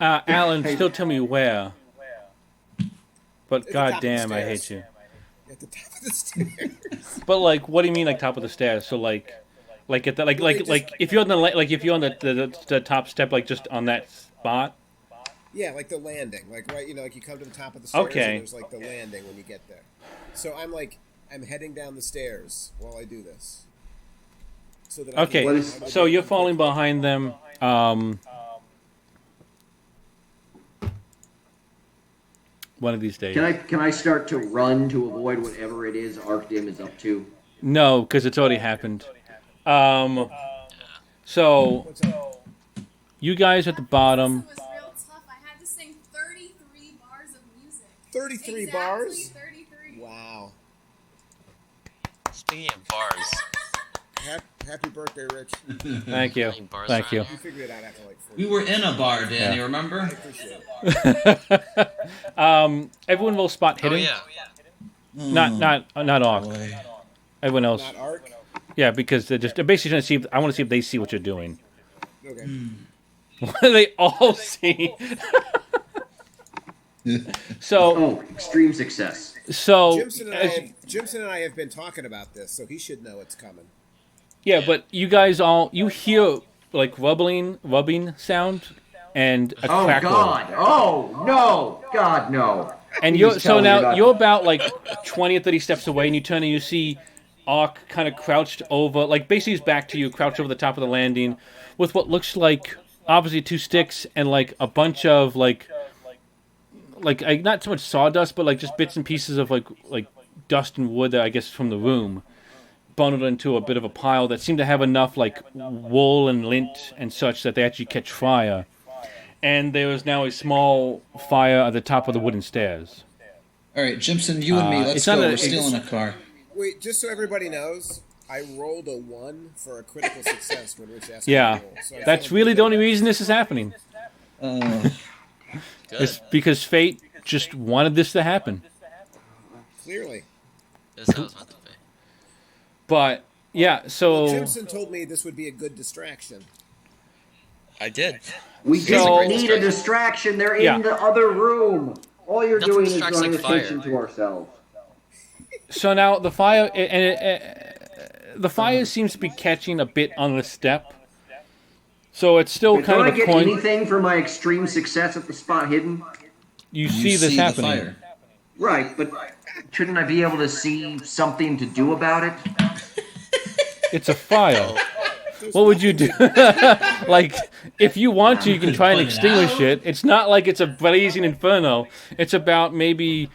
Alan, still tell me where. But At the top of the goddamn, I stairs. hate you. At the top of the stairs. But like, what do you mean, like top of the stairs? So like at the Well, they just if you're on the like if you're on the top step, like just on that spot. yeah, like the landing, like right, like you come to the top of the stairs and Okay. there's like the landing when you get there. So I'm heading down the stairs while I do this, so that I can. Okay. So you're falling behind them. One of these days. Can I start to run to avoid whatever it is Arcdim is up to? No, because it's already happened. So you guys at the bottom. Was real tough. I had to sing 33 bars of music. 33 exactly bars. 33. Wow. Speaking of bars, Happy birthday, Rich. Thank you. bars Thank you. You figured it out after like 40. We were in a bar, Dan. You remember? I appreciate it. Everyone will spot oh hitting. yeah, Not Ark. Boy. Everyone else. Not Arc. Yeah, because they're basically trying to see. I want to see if they see what you're doing. Okay. What do they all see? So Oh, extreme success. Jimson and I have been talking about this, so he should know it's coming. yeah, but you guys you hear like rubbing sound and a Oh crackle. God! Oh no! God no! And Please tell me you're about like 20 or 30 steps away, and you turn and you see Ark kind of crouched over, like basically he's back to you, crouched over the top of the landing, with what looks like obviously two sticks and like a bunch of like not so much sawdust, but like just bits and pieces of like dust and wood that I guess from the room, bundled into a bit of a pile that seemed to have enough like wool and lint and such that they actually catch fire. And there is now a small fire at the top of the wooden stairs. All right, Jimson, you and me, let's it's not go. a- We're stealing a car. Wait, just so everybody knows, I rolled a 1 for a critical success when Rich asked Yeah, me to roll. So I that's feel really like the only reason this is happening. Uh, It's because fate just wanted this to happen. clearly. this is how it's meant to be. But yeah, so Jimson told me this would be a good distraction. I did. We So- just need a distraction. They're in Yeah. the other room. All you're Nothing doing is distracts drawing like fire. attention to ourselves. so now the fire the fire seems to be catching a bit on the step. So it's still But kind don't I of a get point. anything for my extreme success at the spot hidden? You you see this the happening. fire. Right, but shouldn't I be able to see something to do about it? It's a fire. What would you do? Like, if you want to, you can try and Put it extinguish out. it. It's not like it's a blazing inferno. It's about maybe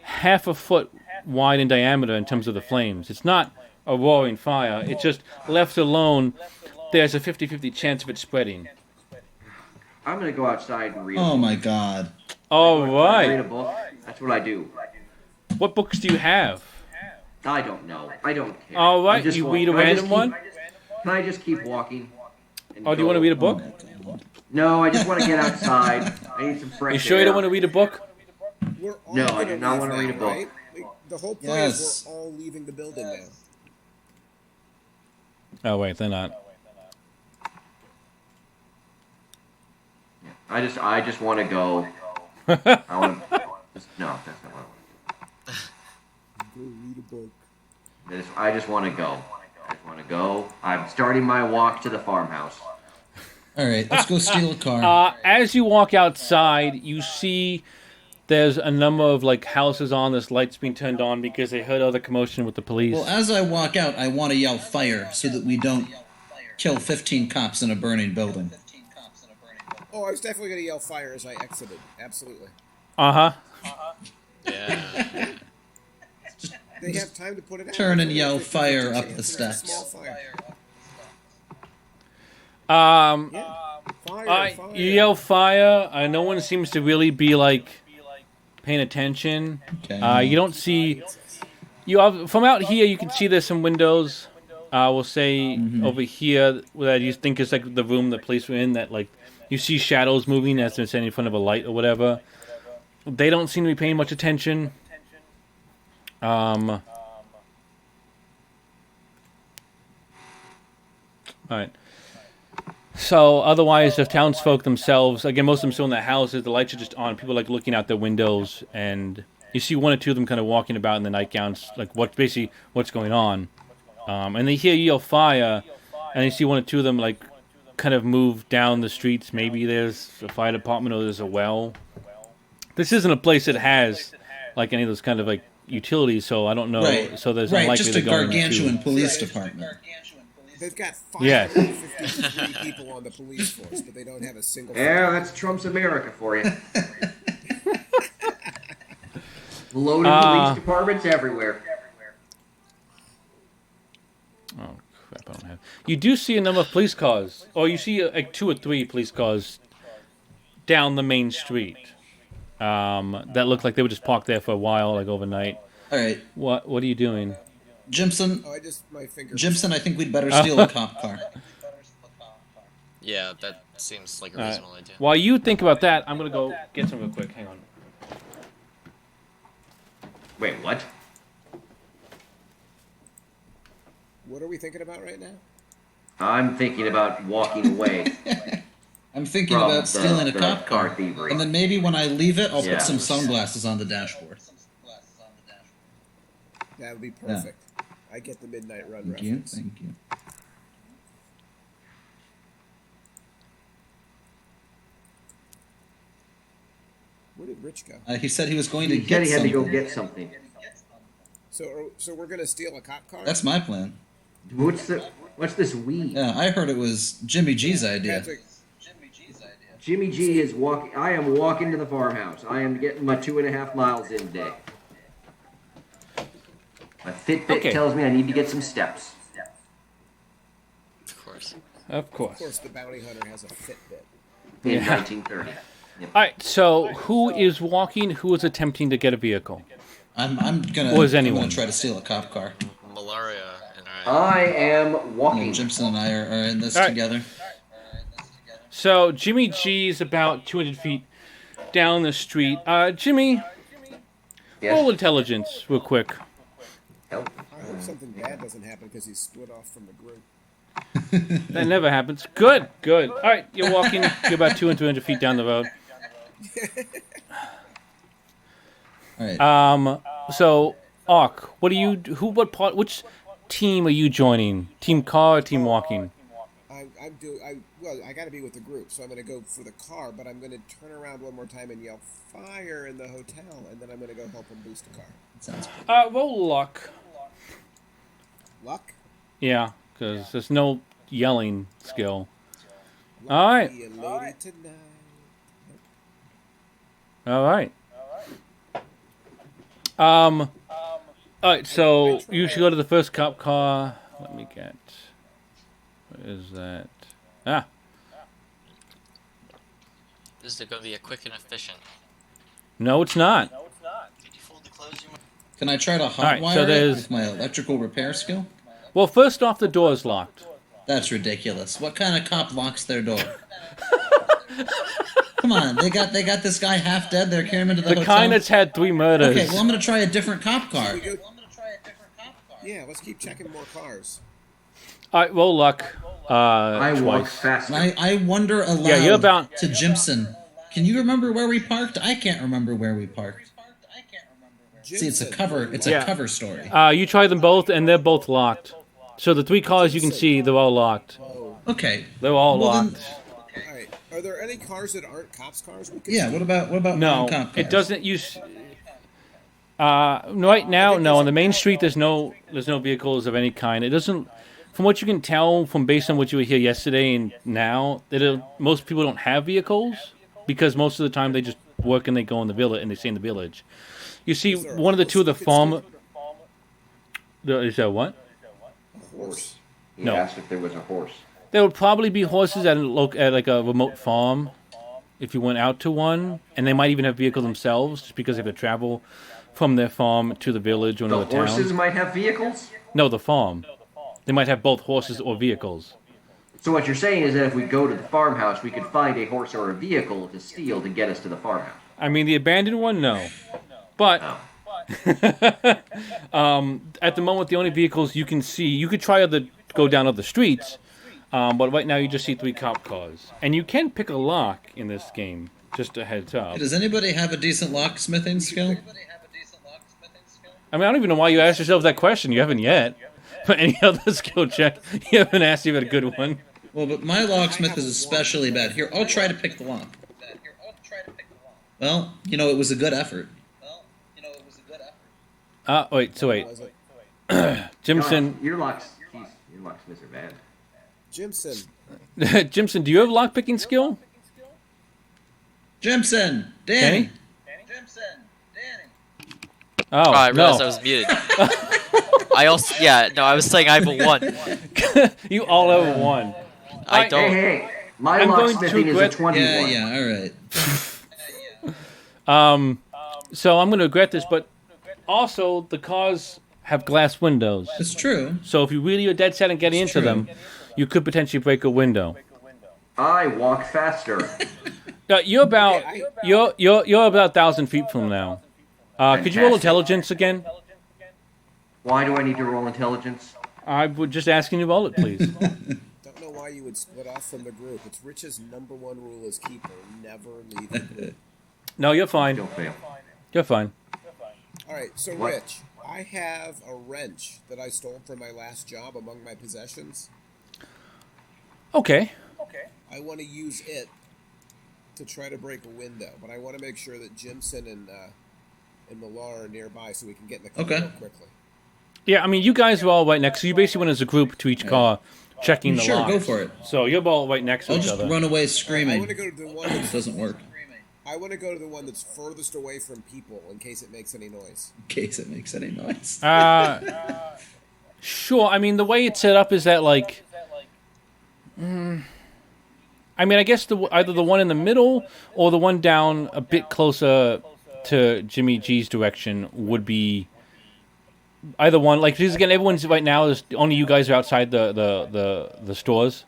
half a foot wide in diameter in terms of the flames. It's not a roaring fire. It's just left alone. There's a 50-50 chance of it spreading. I'm gonna go outside and read. Oh my God. All Read a right. book. That's what I do. What books do you have? I don't know. I don't care. All I right. just You want- read a can I just random keep- one? Can I just keep walking? and Oh, do you want to go? read a book? No, I just want to get outside. I need some fresh You sure air. you don't want to read a book? We're all No, I gonna do not leave wanna now, read a book. right? Like, the whole point Yes. is we're all leaving the building now. Oh, wait, they're not. I just want to go. I want to. No, that's not what I want. Go read a book. I just want to go. I just want to go. I'm starting my walk to the farmhouse. All right, let's go steal a car. As you walk outside, you see there's a number of like houses on. There's lights being turned on because they heard all the commotion with the police. Well, as I walk out, I want to yell fire so that we don't kill 15 cops in a burning building. Oh, I was definitely going to yell fire as I exited. Absolutely. Uh-huh. Yeah. They have time to put it out. Turn and It's yell a 50-50 fire up chance. the It's a steps. Small fire. Fire. You yell fire. No one seems to really be like paying attention. Okay. You don't see. From out here, you can see there's some windows. We'll say over here that you think is like the room the police were in. That like you see shadows moving as they're standing in front of a light or whatever. They don't seem to be paying much attention. All right. So otherwise, the townsfolk themselves, again, most of them still in their houses. The lights are just on. People are, like, looking out their windows, and you see one or two of them kind of walking about in the nightgowns, like what's going on. And they hear you yell fire, and you see one or two of them like kind of move down the streets. Maybe there's a fire department or there's a well. This isn't a place that has like any of those kind of like utilities, so I don't know. Right. So there's Right, unlikely just a they're going gargantuan to. police department. They've got Yes. 553 people on the police force, but they don't have a single. Yeah, that's Trump's America for you. Loaded police departments everywhere. Oh crap! I don't have. You do see a number of police cars, or you see like 2 or 3 police cars down the main street. That look like they were just parked there for a while, like overnight. All right, What are you doing? Jimson. Oh, my finger. Jimson, I think we'd better steal a cop car. Yeah, that seems like a reasonable idea. While you think about that, I'm gonna go get some real quick. Hang on. Wait, what? What are we thinking about right now? I'm thinking about walking away. I'm thinking From about stealing a the cop car, thievery. and then maybe when I leave it, I'll Yeah. put some sunglasses on the dashboard. That would be perfect. I get the Midnight Run Thank you. reference. Thank you. Where did Rich go? He said he was going to He get said he had to something. go get something. So we're gonna steal a cop car? That's my plan. What's this weed? Yeah, I heard it was Jimmy G's idea. Patrick, Jimmy G is walking. I am walking to the farmhouse. I am getting my 2.5 miles in a day. My Fitbit Okay. tells me I need to get some steps. Of course. Of of course. course, the bounty hunter has a Fitbit. In Yeah. 1930. Yep. All right. So who is walking? Who is attempting to get a vehicle? I'm gonna. Or is I'm anyone? gonna try to steal a cop car. Malaria and I am You know, walking. Jimson and I are in this All right. together. So Jimmy G is about 200 feet down the street. Jimmy, roll Yes. intelligence real quick. Help. I hope something bad doesn't happen because he's split off from the group. That never happens. Good, good. All right, you're walking. You're about 200 feet down the road. All right. So, Ark, what do you? What part? Which team are you joining? Team car or team walking? Well, I got to be with the group, so I'm going to go for the car, but I'm going to turn around one more time and yell fire in the hotel, and then I'm going to go help him boost a car. Sounds. Roll luck. Luck? Yeah, because there's no yelling skill. All right. Be a lady tonight. All right. All right. So you should go to the first cop car. Let me get. What is that? Ah. This is going to be a quick and efficient. No, it's not. Can you fold the clothes you want? Can I try to right, hotwire so it there's- with my electrical repair skill? Well, first off, the door's locked. That's ridiculous. What kind of cop locks their door? Come on, they got this guy half dead. They're carrying him into the The hotel. kind that's had 3 murders. Okay, well I'm gonna try a different cop car. Yeah, let's keep checking more cars. All right, roll luck. I walk Twice. faster. And I wonder aloud Yeah, you're about- to Jimson. Can you remember where we parked? I can't remember where we parked. See, it's a cover. It's Yeah. a cover story. You try them both, and they're both locked. So the 3 cars you can see, they're all locked. Okay. They're all Well, then- locked. All right. Are there any cars that aren't cops' cars? We could Yeah. steal? What about No, non-cop cars? it doesn't use. Right now, no. On the main street, there's no vehicles of any kind. It doesn't. From what you can tell, from based on what you were here yesterday and now, most people don't have vehicles because most of the time they just work and they go in the village and they stay in the village. You see, Is there a one of the horse two of the we could farm. steal? Is that what? Horse. He No. asked if there was a horse. There would probably be horses at like a remote farm, if you went out to one, and they might even have vehicles themselves, just because they have to travel from their farm to the village or The another horses town. might have vehicles? No, the farm. They might have both horses or vehicles. So what you're saying is that if we go to the farmhouse, we could find a horse or a vehicle to steal to get us to the farmhouse. I mean, the abandoned one, no. But Oh. at the moment, the only vehicles you can see, you could try go down other streets, But right now you just see 3 cop cars. And you can pick a lock in this game, just a heads up. Does anybody have a decent locksmithing skill? I mean, I don't even know why you asked yourself that question. You haven't yet. But any other skill check, you haven't asked if you had a good one. Well, but my locksmith is especially bad. Here, I'll try to pick the lock. Well, you know, it was a good effort. Wait. Jimson. Your locksmiths are bad. Jimson. Jimson, do you have lockpicking skill? Jimson! Danny! Oh, I realized no. I was muted. I was saying I have a 1. You all have a 1. I don't. Hey, my I'm going to locksmithing is a regret- 21. Yeah, alright. So I'm going to regret this, but also the cars have glass windows. It's true. So if you really are dead set on getting into them, you could potentially break a window. I walk faster. You're about you're about 1,000 feet from now. Could you roll Fantastic. intelligence again? Why do I need to roll intelligence? I would just asking you to roll it, please. Don't know why you would split off from the group. It's Rich's #1 rule as keeper: never leave the group. No, you're fine. Don't fail. You're fine. All right, so What? Rich, I have a wrench that I stole from my last job among my possessions. Okay. I want to use it to try to break a window, but I want to make sure that Jimson and Merlara are nearby so we can get in the car Okay. real quickly. Yeah, I mean, you guys are all right next. So you basically went as a group to each car, checking the Sure, locks. go for it. So you're all right next to I'll each just other. run away I screaming. want to go to the one It that's, doesn't work. I want to go to the one that's furthest away from people in case it makes any noise. In case it makes any noise. Sure. I mean, the way it's set up is that like, I mean, I guess either the one in the middle or the one down a bit closer to Jimmy G's direction would be either one. Like, because again, everyone's right now is only you guys are outside the stores,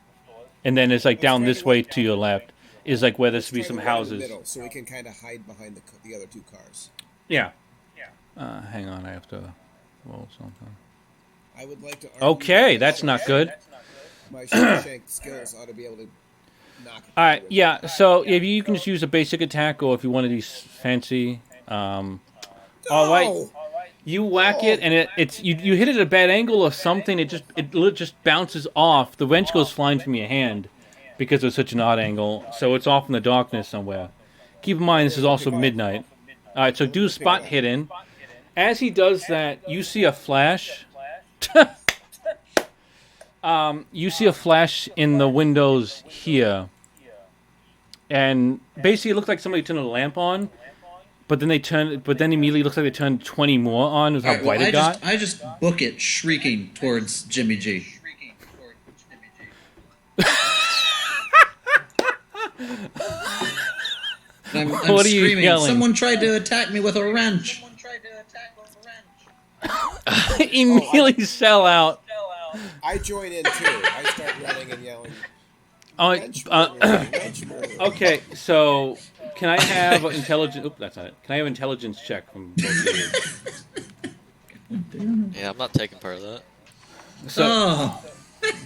and then it's like down this way to your left is like where there's to be Try some the one in the houses. middle, so we can kind of hide behind the other 2 cars. Yeah. Hang on, I have to roll something. I would like to argue Okay, that that's not good. my Shawshank skills ought to be able to knock it All right, down. yeah. So if you can just use a basic attack, or if you want to do fancy. All right, you whack it, and it's you hit it at a bad angle or something. It just bounces off. The wrench goes flying from your hand because it's such an odd angle. So it's off in the darkness somewhere. Keep in mind this is also midnight. All right, so do spot hidden. As he does that, you see a flash. You see a flash in the windows here. And basically it looks like somebody turned a lamp on, but then immediately it looks like they turned 20 more on with how Alright, bright it got. I just book it shrieking towards Jimmy G. I'm What are you screaming. yelling? Someone tried to attack me with a wrench. Immediately sell out. I join in too. I start running and yelling. Oh, Wrench murder. okay, so can I have intelligence? Oop, that's not it. Can I have intelligence check from both of you? Yeah, I'm not taking part of that. So, Oh,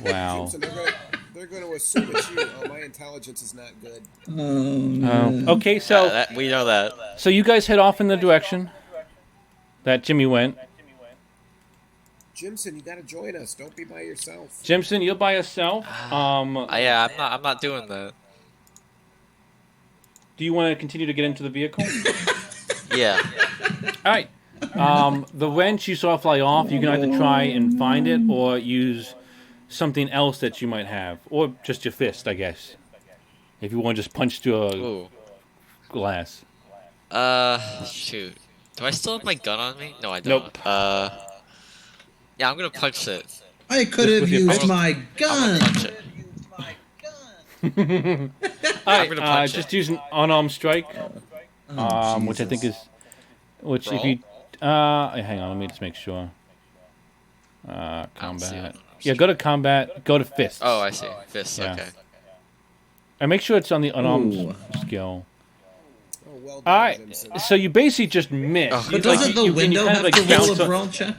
wow. So they're going to assume it's you. Oh, my intelligence is not good. Okay, so We know that. so you guys head off in the direction that Jimmy went. Jimson, you got to join us. Don't be by yourself. Jimson, you're by yourself. Yeah, I'm not doing that. Do you want to continue to get into the vehicle? Yeah. All right. The wrench you saw fly off, you can either try and find it or use something else that you might have. Or just your fist, I guess. If you want to just punch through a Ooh. glass. Shoot. Do I still have my gun on me? No, I Nope. don't. Yeah, I'm gonna punch it. I could have with your used fist? my I'm gun. gonna punch it. Alright, gonna punch just it. use an unarmed strike. Which I think is... Which if you... hang on, let me just make sure. I don't see Combat. it. Yeah, go to combat, go to fists. Oh, I see. Fist. Yeah. Okay. And make sure it's on the unarmed Ooh. skill. Oh, well done, Alright, Jimson. so you basically just miss. Oh. You- But doesn't the you window kind have of to roll bounce a off- brawl check?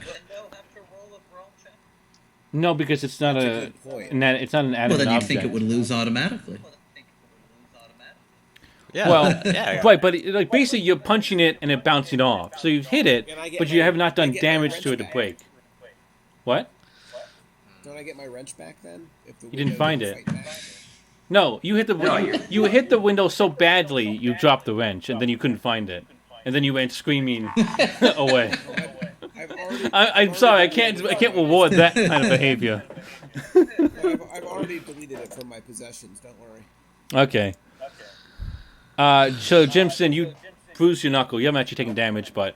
No, because it's not That's a a. good point. It's not an Well, animate then you'd object. think it would lose automatically. Yeah. Well, yeah. right, but like basically you're punching it and it bouncing off. So you've hit it, And I get but you my- have not I done get my damage wrench to it to back. break. What? Don't I get my wrench back then? If the You didn't window find didn't it. fight back? No, you hit the No, you hit the window so badly you dropped the wrench and then you couldn't find it, and then you went screaming away. I've already, I'm sorry, I can't reward that kind of behavior. I've already deleted it from my possessions. Don't worry. Okay. So Jimson, you bruised your knuckle. You haven't actually taken damage, but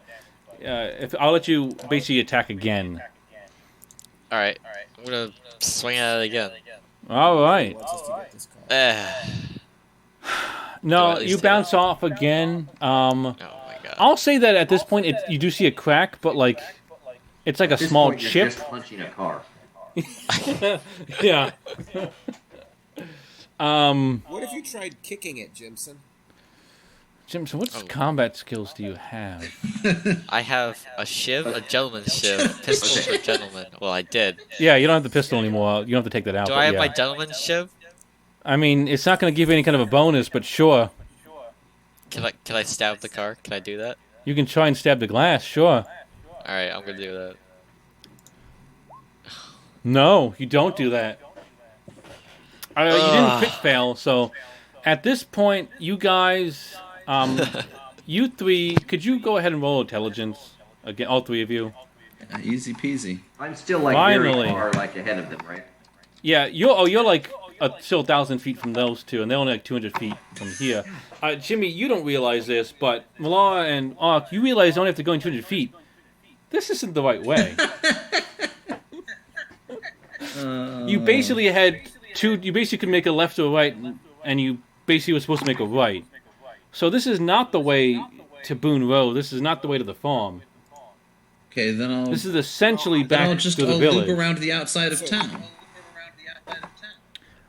if I'll let you basically attack again. All right. I'm gonna swing at it again. All right. Wants us to get this car. Do I No, at least you hit bounce off again. Oh my god. I'll say that at this point, you do see a crack, but like, it's like a At this small point, you're chip. just punching a car. Yeah. What if you tried kicking it, Jimson? Jimson, what Oh. combat skills do you have? I have a shiv, a gentleman's shiv, a pistol for a gentleman. Well, I did. Yeah, you don't have the pistol anymore. You don't have to take that out. Do but I have yeah. my gentleman's shiv? I mean, it's not going to give you any kind of a bonus, but sure. Can I stab the car? Can I do that? You can try and stab the glass, sure. All right, I'm gonna do that. No, you don't do that. You didn't crit fail, so at this point, you guys, you three, could you go ahead and roll intelligence again? All three of you. Easy peasy. I'm still like Finally. very far like ahead of them, right? Yeah, you're like still 1,000 feet from those two, and they're only like 200 feet from here. Jimmy, you don't realize this, but Merlara and Ark, you realize you only have to go in 200 feet. This isn't the right way. You basically had two. You basically could make a left or a right, and you basically were supposed to make a right. So this is not the way to Boone Road. This is not the way to the farm. Okay, then I'll. This is essentially then I'll back just to the I'll village. loop around to the outside of town.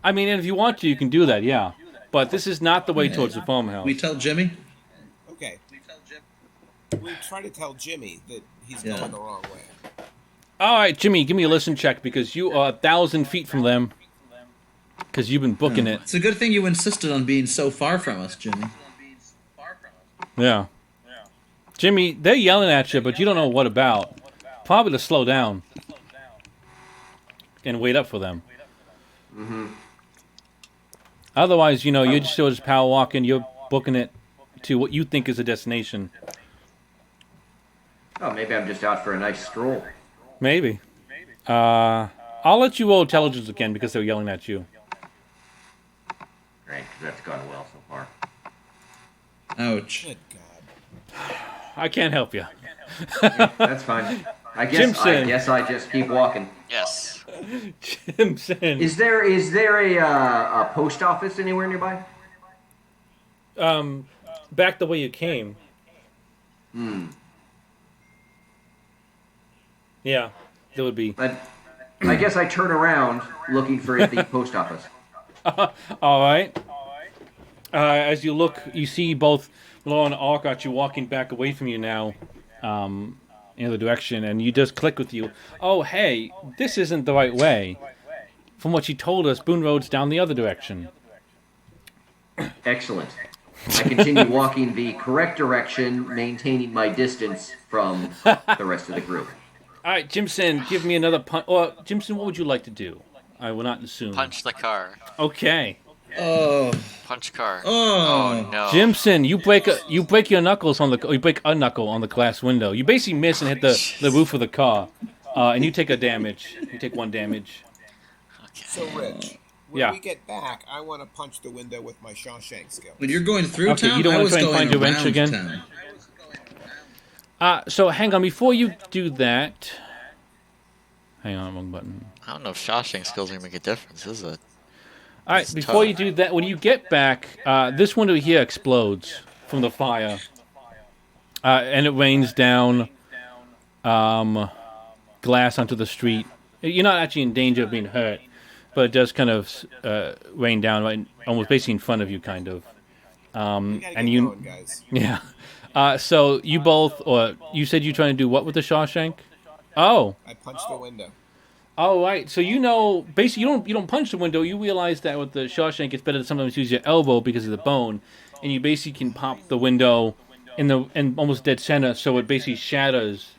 I mean, and if you want to, you can do that, yeah. But this is not the way towards the farmhouse. We tell Jimmy. Okay. We try to tell Jimmy that he's Yeah. going the wrong way. All right, Jimmy, give me a listen check because you are 1,000 feet from them. Because you've been booking it. It's a good thing you insisted on being so far from us, Jimmy. Yeah. Jimmy, they're yelling at you, but you don't know what about. Probably to slow down. And wait up for them. Mm-hmm. Otherwise, you know, you're just still just power walking. You're booking it to what you think is a destination. Oh, maybe I'm just out for a nice stroll. Maybe. I'll let you roll intelligence again because they're yelling at you. Right, 'cause that's gone well so far. Ouch. Good God. I can't help you. That's fine. I Jimson. guess I just keep walking. Yes. Jimson. Is there a post office anywhere nearby? Back the way you came. Yeah, there would be. I guess I turn around looking for the post office. All right. As you look, you see both Law and Ark got you walking back away from you now, in the other direction, and you just click with you. Oh, hey, this isn't the right way. From what you told us, Boone Road's down the other direction. Excellent. I continue walking the correct direction, maintaining my distance from the rest of the group. All right, Jimson, give me another punch. Or Jimson, what would you like to do? I will not assume. Punch the car. Okay, Oh. Punch car. Oh. no. Jimson, you break your knuckles on you break a knuckle on the glass window. You basically miss and hit the roof of the car, and you take a damage. You take 1 damage. So, Rich, when Yeah. we get back, I want to punch the window with my Shawshank skill. When you're going through Okay, town, you don't I wanna was try and going find your wrench around again? town. So hang on, before you do that, hang on, wrong button. I don't know if Shawshank skills are gonna make a difference. This is a. All right, It's before tough. you do that, when you get back, this window here explodes from the fire, and it rains down glass onto the street. You're not actually in danger of being hurt, but it does kind of rain down right, almost basically in front of you, kind of. We gotta get And you, going, guys. yeah. So you both, or you said you're trying to do what with the Shawshank? Oh, I punched the window. Oh, right. So basically, you don't punch the window. You realize that with the Shawshank, it's better to sometimes use your elbow because of the bone, and you basically can pop the window in almost dead center, so it basically shatters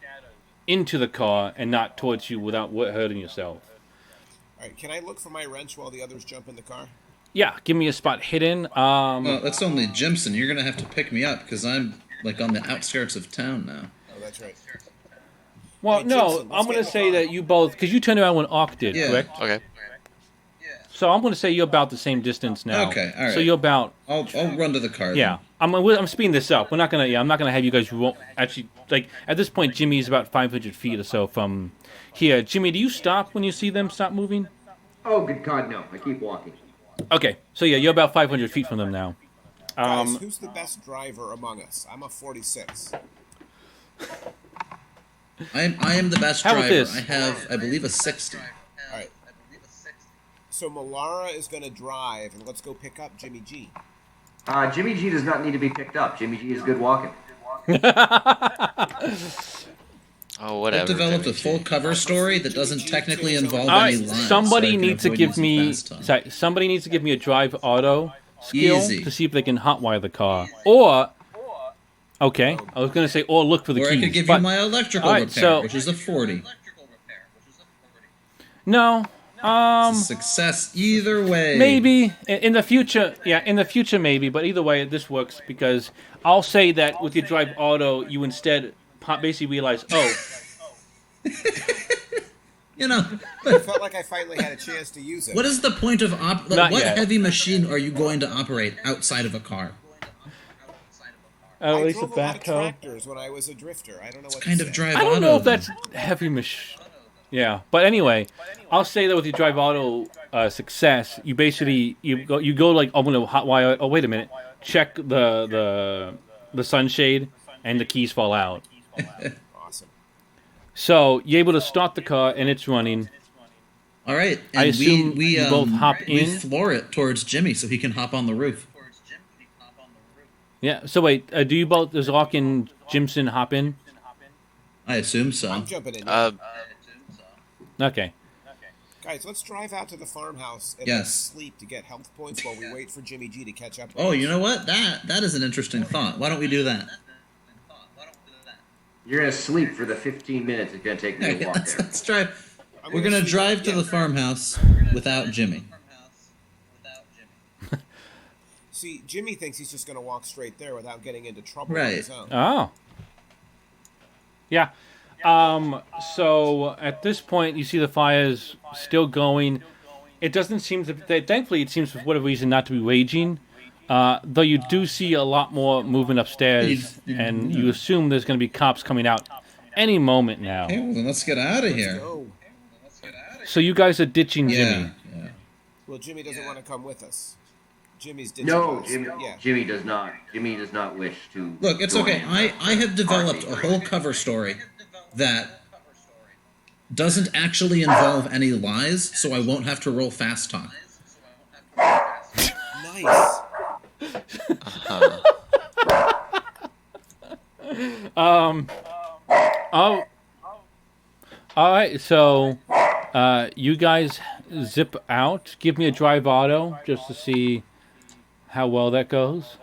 into the car and not towards you without hurting yourself. All right, can I look for my wrench while the others jump in the car? Yeah, give me a spot hidden. Well, that's only Jimson. You're gonna have to pick me up because I'm like on the outskirts of town now. Oh, that's right. Well, Hey, no, Jimson, let's I'm going get to in say the car. that you both, because you turned around when Ark did, Yeah. correct? Okay. So I'm going to say you're about the same distance now. Okay, all right. So you're about, I'll run to the car. yeah. I'm speeding this up. We're not going to, I'm not going to have you guys actually, like, at this point, Jimmy is about 500 feet or so from here. Jimmy, do you stop when you see them stop moving? Oh, good God, no. I keep walking. Okay, so yeah, you're about 500 feet from them now. Guys, who's the best driver among us? I'm a 46. I am the best How about driver. this? I have, I believe, a 60. All right. So Merlara is going to drive, and let's go pick up Jimmy G. Jimmy G does not need to be picked up. Jimmy G is good walking. Oh, whatever. I've developed a Jimmy full G. cover story that doesn't technically involve All any right, lines. somebody so I can needs to avoid give using me, fast time. sorry, somebody needs to give me a drive auto skill Easy. to see if they can hotwire the car. Or, okay, I was going to say, or look for the Or keys. I could give but- you my electrical all right, repair, so- which is a 40. No, It's a success either way. maybe in the future. Yeah, in the future maybe. But either way, this works because I'll say that with your drive auto, you instead basically realize, oh, You know, I felt like I finally had a chance to use it. what is the point of Not what yet. heavy machine are you going to operate outside of a car? at I least a drove a lot of backhoe. tractors when I was a drifter. I don't know what Kind to of say. drive I don't auto, know if then. that's heavy Yeah, but anyway, I'll say that with your drive auto success, you basically you go like, I'm gonna hotwire. Oh, wait a minute, check the sunshade, and the keys fall out. Awesome. So you're able to start the car and it's running. All right, and I assume we you both hop we in? floor it towards Jimmy so he can hop on the roof. Yeah. So wait, do you both, does Ark and Jimson hop in? I assume so. I'm jumping in. Okay. Guys, let's drive out to the farmhouse and Yes. let's sleep to get health points while we wait for Jimmy G to catch up. with Oh, us. you know what? That is an interesting thought. Why don't we do that? You're going to sleep for the 15 minutes it's going to take me to walk let's, there. let's drive. I'm We're gonna sleep- drive to yeah. the farmhouse without Jimmy. See, Jimmy thinks he's just going to walk straight there without getting into trouble on Right. his own. Oh. Yeah. So at this point, you see the fires still going. It doesn't seem to. Thankfully, it seems for whatever reason not to be raging. Though you do see a lot more movement upstairs, and you assume there's going to be cops coming out any moment now. Okay, well then let's get out of here. Oh, So you guys are ditching Yeah. Jimmy. Yeah. well, Jimmy doesn't want to come with us. Jimmy's ditching No, us. Jimmy, Yeah. Jimmy does not. Jimmy does not wish to. Look, it's join okay. I have developed a whole cover story that doesn't actually involve any lies, so I won't have to roll fast talk. Nice. Oh. All right. So you guys zip out. Give me a drive auto just to see how well that goes.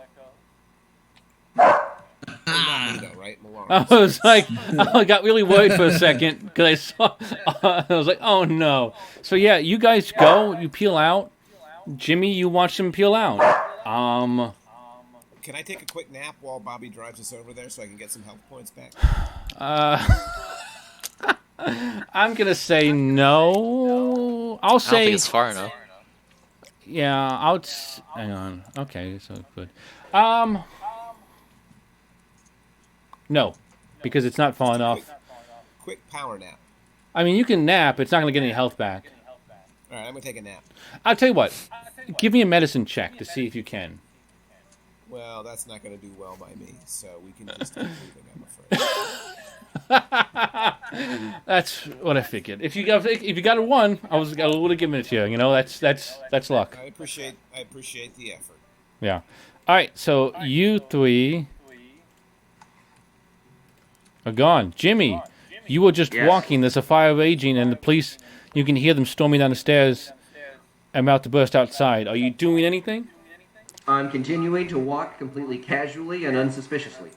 Magneto, right? I Melora. was like, I got really worried for a second because I saw. I was like, oh no. So yeah, you guys go. You peel out. Jimmy, you watch him peel out. Can I take a quick nap while Bobby drives us over there so I can get some health points back? I'm gonna say no. I'll I don't say think it's far enough. yeah. Hang on. Okay, so good. No, because it's not far enough. Quick power nap. I mean, you can nap. It's not gonna get any health back. All right, I'm gonna take a nap. I'll tell you what. Give me a medicine check to see if you can. Well, that's not gonna do well by me, so we can just keep moving, I'm afraid. That's what I figured. If you got a 1, I would have given it to you. You know, that's luck. I appreciate the effort. Yeah. All right. So you 3 are gone. Jimmy, You were just Yes. walking. There's a fire raging, and the police. You can hear them storming down the stairs. About to burst outside. Are you doing anything? I'm continuing to walk completely casually and unsuspiciously.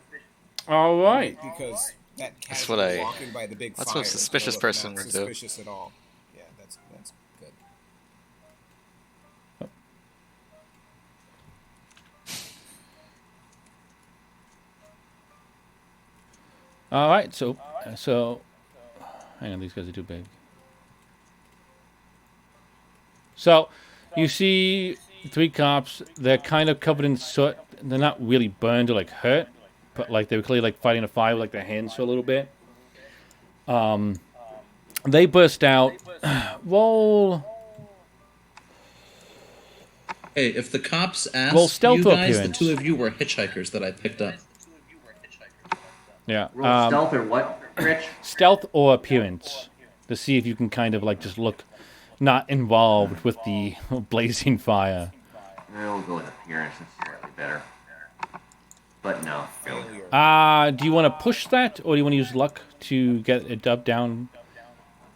All right. Because that That's casual what I- walking by the big that's fire what a is suspicious gonna look person not would do. suspicious at all. Yeah, that's good. All right. So, hang on. These guys are too big. So, you see 3 cops. They're kind of covered in soot. They're not really burned or like hurt, but like they were clearly like fighting a fire with like their hands for a little bit. They burst out. Roll. Hey, if the cops asked Roll stealth you or guys, the appearance. 2 of you were hitchhikers that I picked up. Yeah. Roll stealth or what, Rich? Stealth or appearance to see if you can kind of like just look not involved with the blazing fire. We'll go with appearance. That's slightly better. But no, really. Failure. Do you want to push that, or do you want to use luck to get it up down?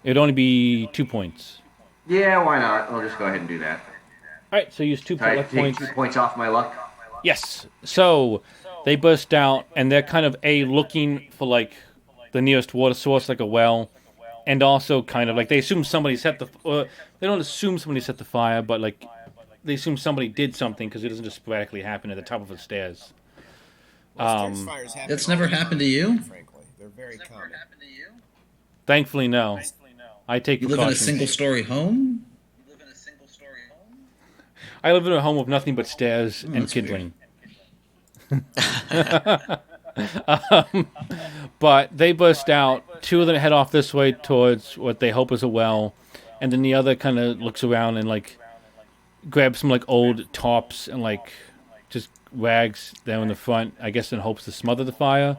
It'd only be 2 points. Yeah, why not? I'll just go ahead and do that. All right, so use 2 I luck take points. 2 points off my luck. Yes. So they burst out, and they're kind of looking for like the nearest water source, like a well, and also kind of like they assume somebody set the. They don't assume somebody set the fire, but like they assume somebody did something because it doesn't just sporadically happen at the top of the stairs. Stairs fires happen That's all never the happened to time, you? Frankly, they're very common. Thankfully, no. I take You live in a precautions. single-story home? I live in a home with nothing but stairs and that's kindling. weird. But they burst out. 2 of them head off this way towards what they hope is a well, and then the other kind of looks around and like grabs some like old tops and like just rags down in the front, I guess in hopes to smother the fire.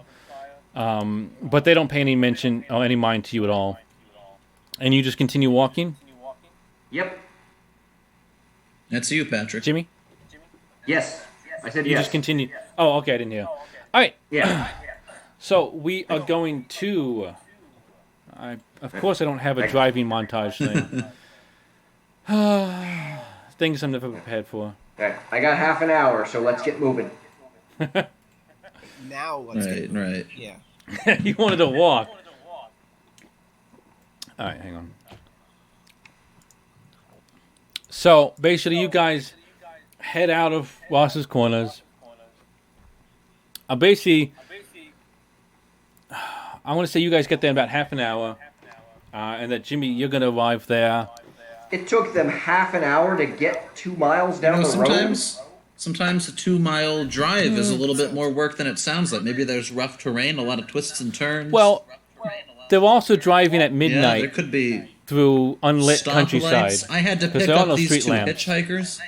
But they don't pay any mention or any mind to you at all. And you just continue walking, Yep. That's you, Patrick. Jimmy? Yes. I said You yes. just continue. Oh, okay, I didn't hear. All right. Yeah. So we are going to. Of course, I don't have a driving montage thing. Things I'm never prepared for. Okay, I got half an hour, so let's get moving. Now let's Right, get right. yeah. You wanted to walk. All right, hang on. So basically, you guys head out of Ross's Corners. Basically, I want to say you guys get there in about half an hour, and that Jimmy, you're gonna arrive there. It took them half an hour to get 2 miles down the road. Sometimes a 2-mile drive is a little bit more work than it sounds like. Maybe there's rough terrain, a lot of twists and turns. Well, they're also driving at yeah, midnight there could be through unlit stoplights. countryside. I had to 'Cause pick there are up no these street 2 lamps. hitchhikers.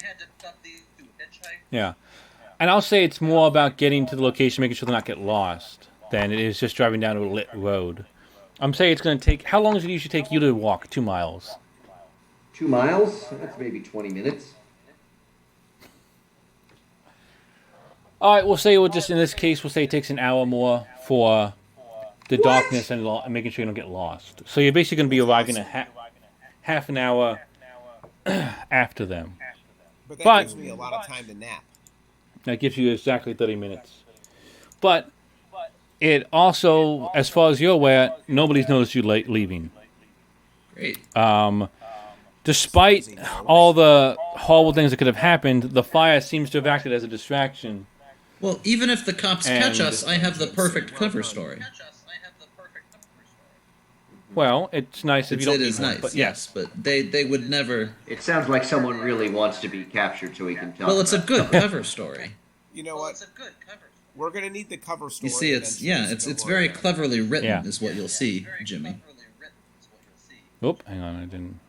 Yeah. And I'll say it's more about getting to the location, making sure they not get lost, than it is just driving down a lit road. I'm saying it's going to take... How long does it usually take you to walk 2 miles? 2 miles? That's maybe 20 minutes. All right, in this case, we'll say it takes an hour more for the darkness and making sure you don't get lost. So you're basically going to be arriving a half an hour after them. But gives me a lot of time to nap. That gives you exactly 30 minutes. But it also, as far as you're aware, nobody's noticed you leaving. Great. Despite all the horrible things that could have happened, the fire seems to have acted as a distraction. Well, even if the cops catch And- us, I have the perfect cover story. Well, it's nice if you don't It is need one, nice, but yes, but they would never... It sounds like someone really wants to be captured so he can tell. Well, it's a good cover story. You know what? We're gonna need the cover story. You see, it's very cleverly written, Yeah. is what you'll see, Jimmy. Oop, hang on, I didn't.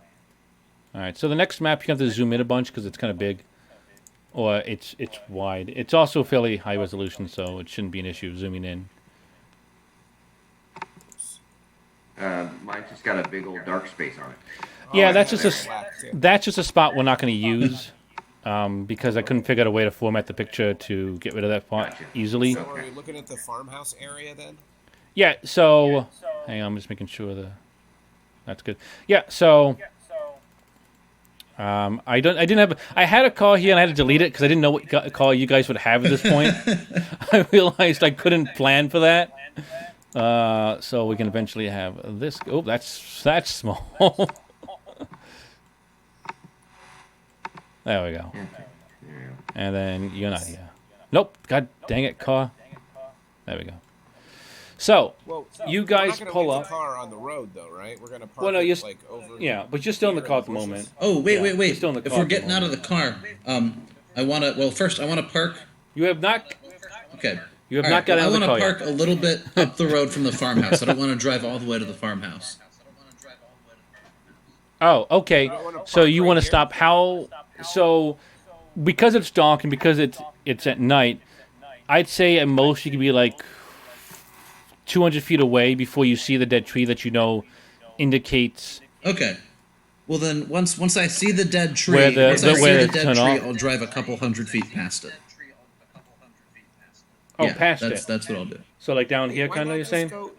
All right, so the next map you have to zoom in a bunch because it's kind of big, or it's wide. It's also fairly high resolution, so it shouldn't be an issue zooming in. Mine's just got a big old dark space on it. Yeah, that's just black, too. that's just a spot we're not going to use, because I couldn't figure out a way to format the picture to get rid of that part Gotcha. easily. So are we looking at the farmhouse area then? Yeah, so Hang on, I'm just making sure that's good. Yeah, so I had a call here and I had to delete it because I didn't know what call you guys would have at this point. I realized I couldn't plan for that. So we can eventually have this. Oh, that's small. There we go. And then you're not here. Nope. God dang it, car. There we go. So, you guys pull leave up. The car on the road, though, right? We're gonna park Well, no, it, like over. Yeah, but you're still in the car at the moment. Oh, wait. We're still in the If car we're at the getting out of the car, first I want to park. You have not. Okay. You have not got out of the car I want to yet. park a little bit up the road from the farmhouse. I don't want to drive all the way to the farmhouse. Oh, okay. So you want to stop? How? So, because it's dark and because it's at night, I'd say at most you could be like 200 feet away before you see the dead tree that you know indicates. Okay. Well then, once I see the dead tree, Where the dead tree, I'll drive a couple hundred feet past it. Oh, Yeah, past that's it. That's what I'll do. So like down here, Why kind of. not You're just saying?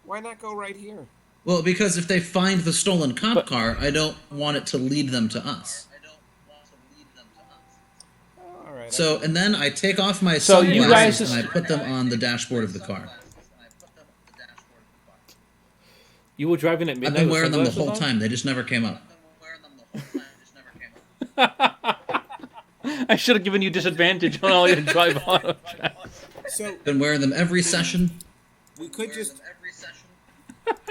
Why not go right here? Well, because if they find the stolen cop car, I don't want it to lead them to us. Oh, all right. So, and then I take off my So you guys sunglasses and I put them on the dashboard of the car. You were driving at midnight. I've been with wearing them the sunglasses whole on? time. They just never came up. I should have given you disadvantage on all your drive auto checks. So Been wearing them every session. we could just.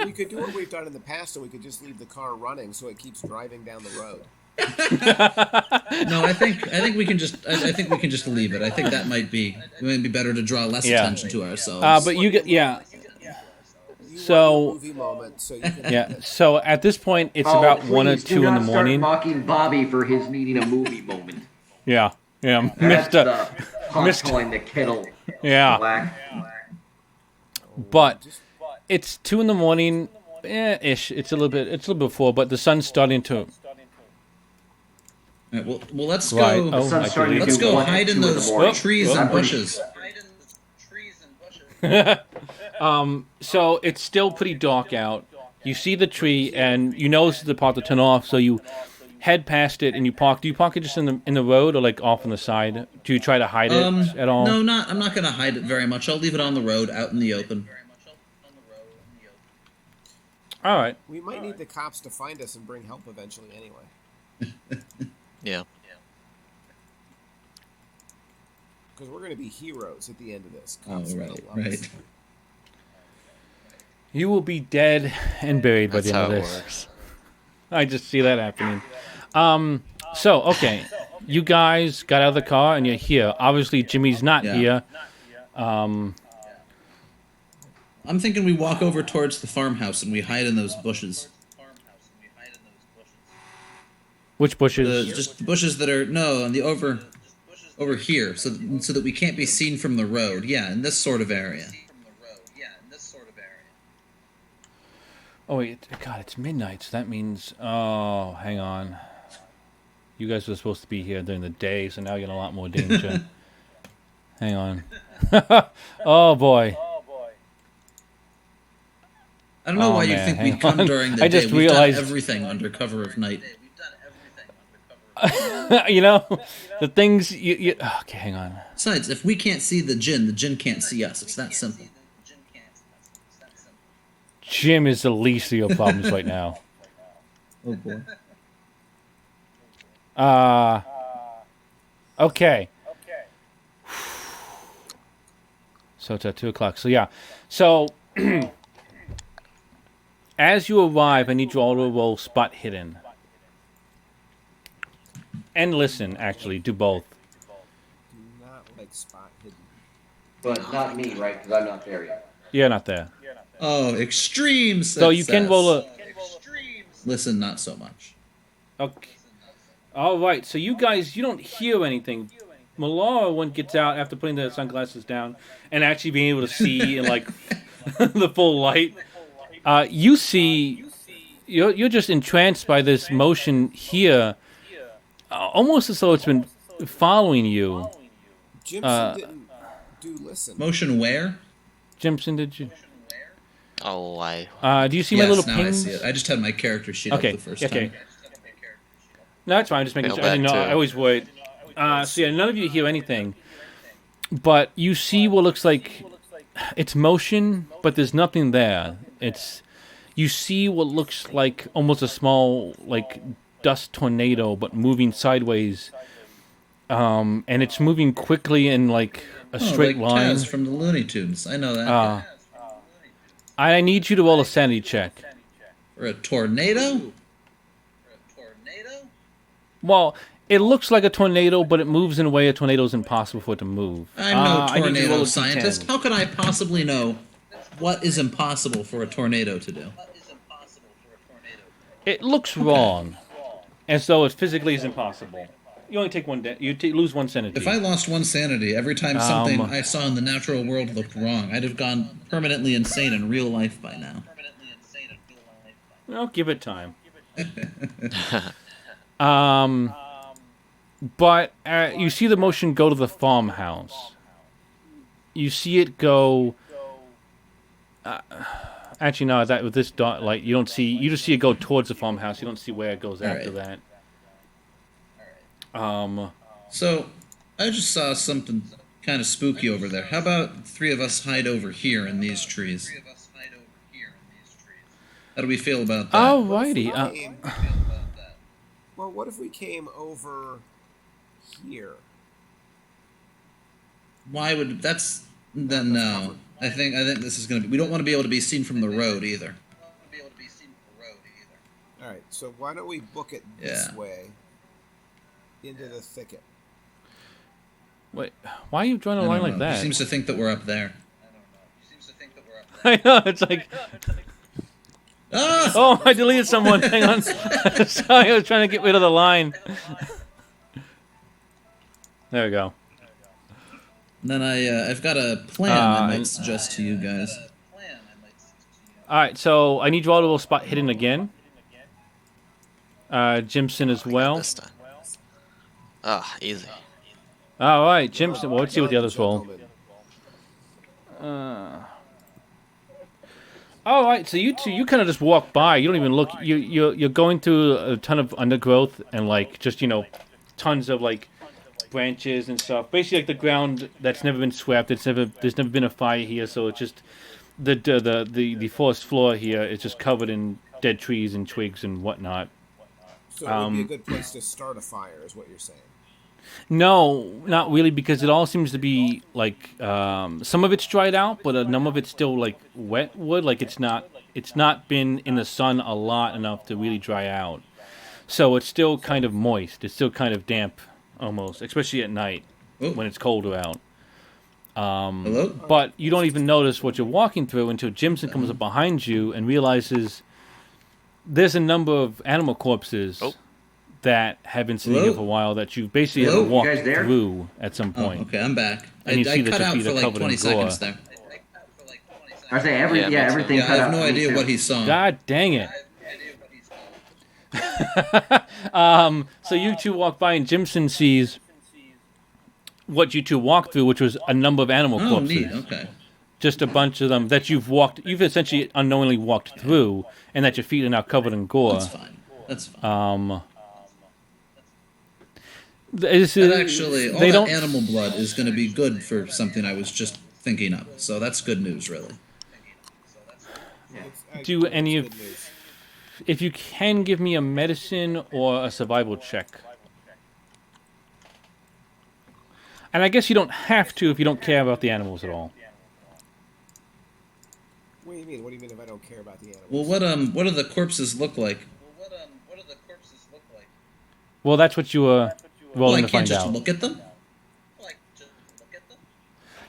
We could do what we've done in the past, and we could just leave the car running so it keeps driving down the road. No, I think we can just. I think we can just leave it. I think that might be. It might be better to draw less attention to ourselves. But you get You So- want a movie moment, so you can. Yeah. So at this point, it's about 1 or please 2 do in the not start morning. mocking Bobby for his needing a movie moment. Yeah. Yeah. That's Mister. the pot calling the kettle Yeah. black. But it's 2 in the morning, ish. It's a little bit before, but the sun's starting to. All right, well, let's Right. go. Oh, sun's I starting believe- to Let's go One at hide in 2 in the those morning. trees Well, and I'm pretty- bushes. So it's still pretty dark out. You see the tree, and you know this is the part to turn off. So you head past it and you park. Do you park it just in the road or like off on the side? Do you try to hide it at all? No, I'm not going to hide it very much. I'll leave it on the road, out in the open. All right. We might need the cops to find us and bring help eventually, anyway. Yeah. Because we're going to be heroes at the end of this. Oh, Cops are gonna right, love us. right. You will be dead and buried by That's the end how of it this. works. I just see that happening. So okay, you guys got out of the car and you're here. Obviously, Jimmy's not Yeah. here. I'm thinking we walk over towards the farmhouse and we hide in those bushes. Which bushes? Just the bushes that are on the over here, so that we can't be seen from the road. Yeah, in this sort of area. Oh wait, God, it's midnight. So that means. Oh, hang on. You guys were supposed to be here during the day, so now you're in a lot more danger. Hang on. Oh boy. I don't know Oh, why you man, think hang we'd come on. during the I day. just We've realized- done everything under cover of night. You know, the things you. Okay, hang on. Besides, if we can't see the djinn can't see us. It's that simple. Jim is the least of your problems right now. Oh boy. Okay. So it's at 2:00. So yeah. So as you arrive, I need you all to roll spot hidden. And listen, actually, do both. Do not like spot hidden. But not me, right? Because I'm not there yet. You're not there. Oh, extreme success. So you can roll a. Listen, not so much. Okay. All right. So you guys, you don't hear anything. Merlara, when gets out after putting the sunglasses down and actually being able to see in like the full light, you see, you're just entranced by this motion here, almost as though it's been following you. Jimson didn't do listen. Motion where? Jimson, did you? Oh, Do you see my little now I pings? see it. I just had my character sheet Okay. up the first Okay. time. No, that's fine. I'm just making Go sure. I didn't back know. to- I always would. So yeah, none of you hear anything, but you see what looks like it's motion, but there's nothing there. You see what looks like almost a small like dust tornado, but moving sideways. And it's moving quickly in like a straight like line. Taz from the Looney Tunes. I know that. guy. I need you to roll a sanity check. For a tornado? Well, it looks like a tornado, but it moves in a way a tornado is impossible for it to move. I'm I no need you to roll tornado a scientist. D10. How could I possibly know what is impossible for a tornado to do? It looks wrong, and so it physically is impossible. You only take one. You lose one sanity. If I lost one sanity every time something I saw in the natural world looked wrong, I'd have gone permanently insane in real life by now. Well, give it time. But you see the motion go to the farmhouse. You see it go. Actually, no. That with this dot light, you don't see. You just see it go towards the farmhouse. You don't see where it goes after that. So, I just saw something kind of spooky over there. How about three of us hide over here in these trees? How do we feel about that? Alrighty. Well, what if we came over here? Why would that's then no? I think this is gonna be. We don't want to be able to be seen from the road either. All right, so why don't we book it this Yeah. way into the thicket? Wait, why are you drawing a I line don't like know. He that? seems to think that we're up there. I know. It's like. Ah! Oh, I deleted someone. Hang on. Sorry, I was trying to get rid of the line. There we go. And then I've got a plan I might and- suggest to you guys. All right, so I need you all to roll spot hidden again. Jimson as well. This time. Ah, easy. All right, Jimson. Well, let's see what the others roll. Gentlemen. All right, so you two, you kind of just walk by. You don't even look. You're going through a ton of undergrowth and like just tons of like branches and stuff. Basically, like the ground that's never been swept. There's never been a fire here, so it's just the forest floor here is just covered in dead trees and twigs and whatnot. So it would be a good place to start a fire, is what you're saying. No, not really, because it all seems to be like some of it's dried out, but a number of it's still like wet wood. Like it's not been in the sun a lot enough to really dry out. So it's still kind of moist. It's still kind of damp, almost, especially at night when it's colder out. Hello? But you don't even notice what you're walking through until Jimson comes up behind you and realizes there's a number of animal corpses that have been sitting here for a while that you basically Hello? have You walked guys there? through at some Oh, point. okay, I'm back. And you see I that cut your out feet for are like covered 20 in gore. seconds there. I say everything Yeah, I cut have out no for me, idea too. what he saw. God dang it. So you two walk by and Jimson sees what you two walked through, which was a number of animal Oh, corpses. neat. Okay. Just a bunch of them that you've essentially unknowingly walked through, and that your feet are now covered in gore. That's fine. That's fine. And Actually, all that animal blood is going to be good for something I was just thinking of. So that's good news, really. Do any of... If you can give me a medicine or a survival check. And I guess you don't have to if you don't care about the animals at all. What do you mean? What do you mean if I don't care about the animals? Well, what do the corpses look like? Well, that's what you were rolling Well, I to can't find just out. look at them.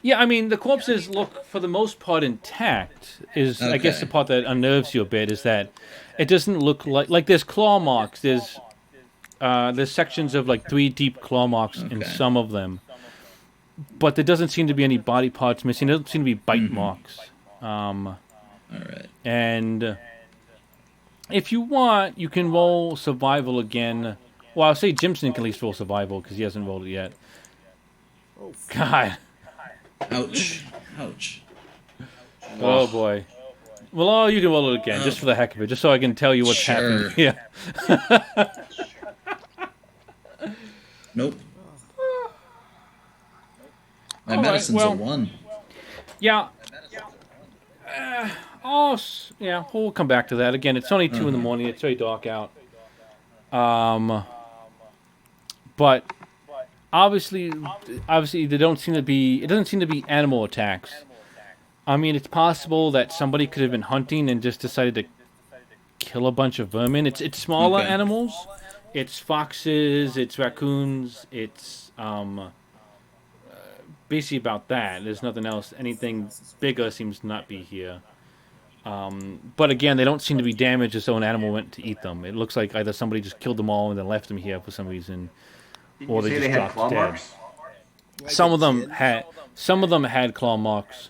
Yeah, I mean, the corpses look, for the most part, intact. I guess the part that unnerves you a bit is that it doesn't look like there's claw marks. There's sections of like 3 deep claw marks in some of them, but there doesn't seem to be any body parts missing. There doesn't seem to be bite marks. All right. And if you want, you can roll survival again. Well, I'll say Jimson can at least roll survival because he hasn't rolled it yet. God. Ouch. Ouch. Oh boy. Well, you can roll it again, just for the heck of it, just so I can tell you what's Sure. happening. Yeah. Nope. My All right, medicine's well- a 1. Yeah. Yeah, we'll come back to that. Again, it's only 2 in the morning. It's very dark out. But obviously, there don't seem to be. It doesn't seem to be animal attacks. I mean, it's possible that somebody could have been hunting and just decided to kill a bunch of vermin. It's smaller Okay. animals. It's foxes. It's raccoons. It's basically about that. There's nothing else. Anything bigger seems to not be here. But again, they don't seem to be damaged as though an animal went to eat them. It looks like either somebody just killed them all and then left them here for some reason, Didn't or you they say just they had dropped claw dead. marks? Like Some a of them kid? had claw marks.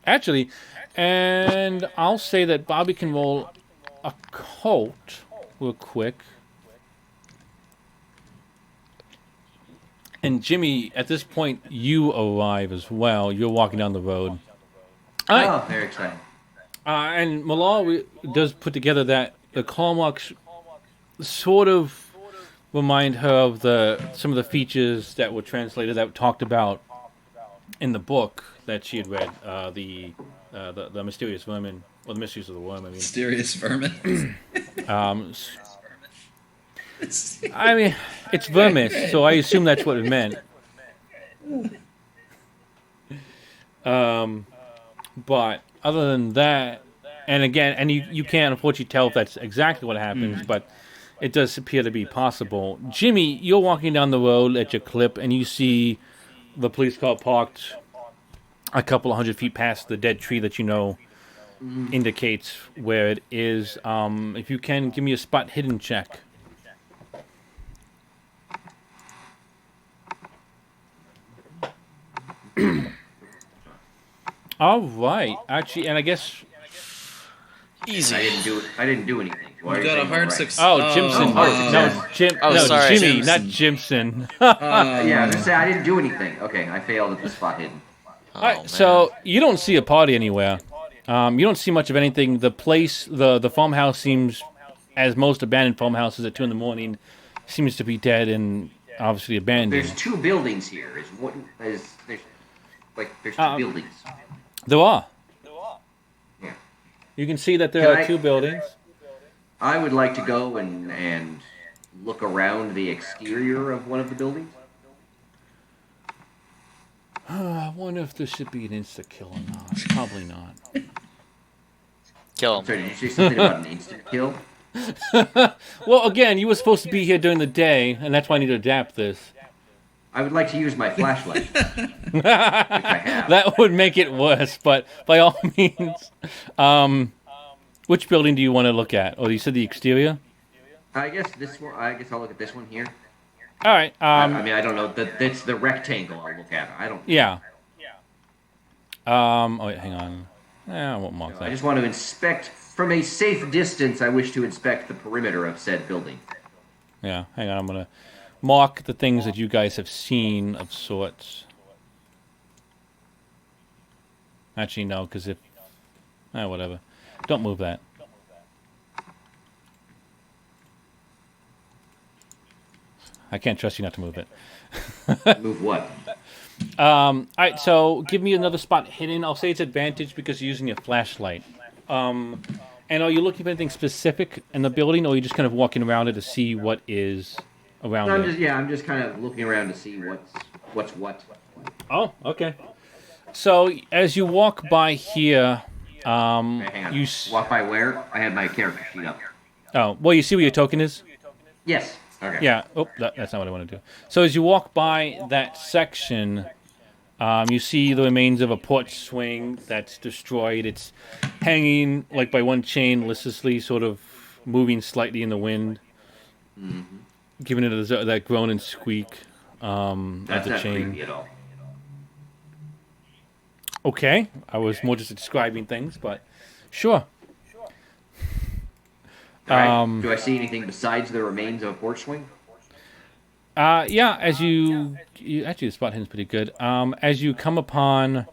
Actually, and I'll say that Bobby can roll a coat real quick. And Jimmy, at this point, you arrive as well. You're walking down the road. All right. Oh, very exciting. And Merlara does put together that the claw marks sort of remind her of some of the features that were translated that talked about in the book that she had read, the mysterious vermin, or the mysteries of the worm. I mean, Mysterious vermin. I mean, it's vermis, so I assume that's what it meant. But other than that, and again, and you can't unfortunately tell if that's exactly what happens, but it does appear to be possible. Jimmy, you're walking down the road at your clip, and you see the police car parked a couple of 100 feet past the dead tree that you know indicates where it is. If you can, give me a spot hidden check. All right, actually, and I guess. Easy. I didn't do anything. Why are You you got a saying hard right? success. Oh, Jimson. Oh, No, sorry. Jimmy, Jimson. not Jimson. Yeah, I was gonna say I didn't do anything. Okay, I failed at the spot hidden. Oh, All right, man. so you don't see a party anywhere. You don't see much of anything. The place, the farmhouse seems, as most abandoned farmhouses at 2 in the morning, seems to be dead and obviously abandoned. There's 2 buildings here. There's two buildings. There are. Yeah. You can see that there Can are I- 2 buildings. I would like to go and look around the exterior of one of the buildings. I wonder if this should be an insta-kill or not. Probably not. Kill him. Sorry, did you say something about an instant kill? Well, again, you were supposed to be here during the day, and that's why I need to adapt this. I would like to use my flashlight. Which I have. That would make it worse, but by all means. Which building do you want to look at? Oh, you said the exterior? I guess this one. I guess I'll look at this one here. All right. I mean, I don't know. That's the rectangle I'll look at. I don't. Yeah. Oh, wait, hang on. I won't mark I that. just want to inspect from a safe distance. I wish to inspect the perimeter of said building. Yeah, hang on. I'm going to mark the things that you guys have seen of sorts. Actually, no, because if... whatever. Don't move that. I can't trust you not to move it. Move what? All right, so give me another spot hidden. I'll say it's advantage because you're using your flashlight. And are you looking for anything specific in the building, or are you just kind of walking around it to see what is around it? I'm just kind of looking around to see what's what. Oh, okay. So as you walk by here, Hang on. you Walk by where? I had my character sheet up. oh well, you see where your token is. Yes. Okay. Yeah. Oh, that's not what I want to do. So as you walk by that section, you see the remains of a porch swing that's destroyed. It's hanging like by one chain, listlessly, sort of moving slightly in the wind, giving it that groan and squeak at That's the not chain. creepy at all. Okay, I was more just describing things, but sure. All right. Do I see anything besides the remains of a porch swing? Yeah, as you actually the spot hidden's pretty good. As you come upon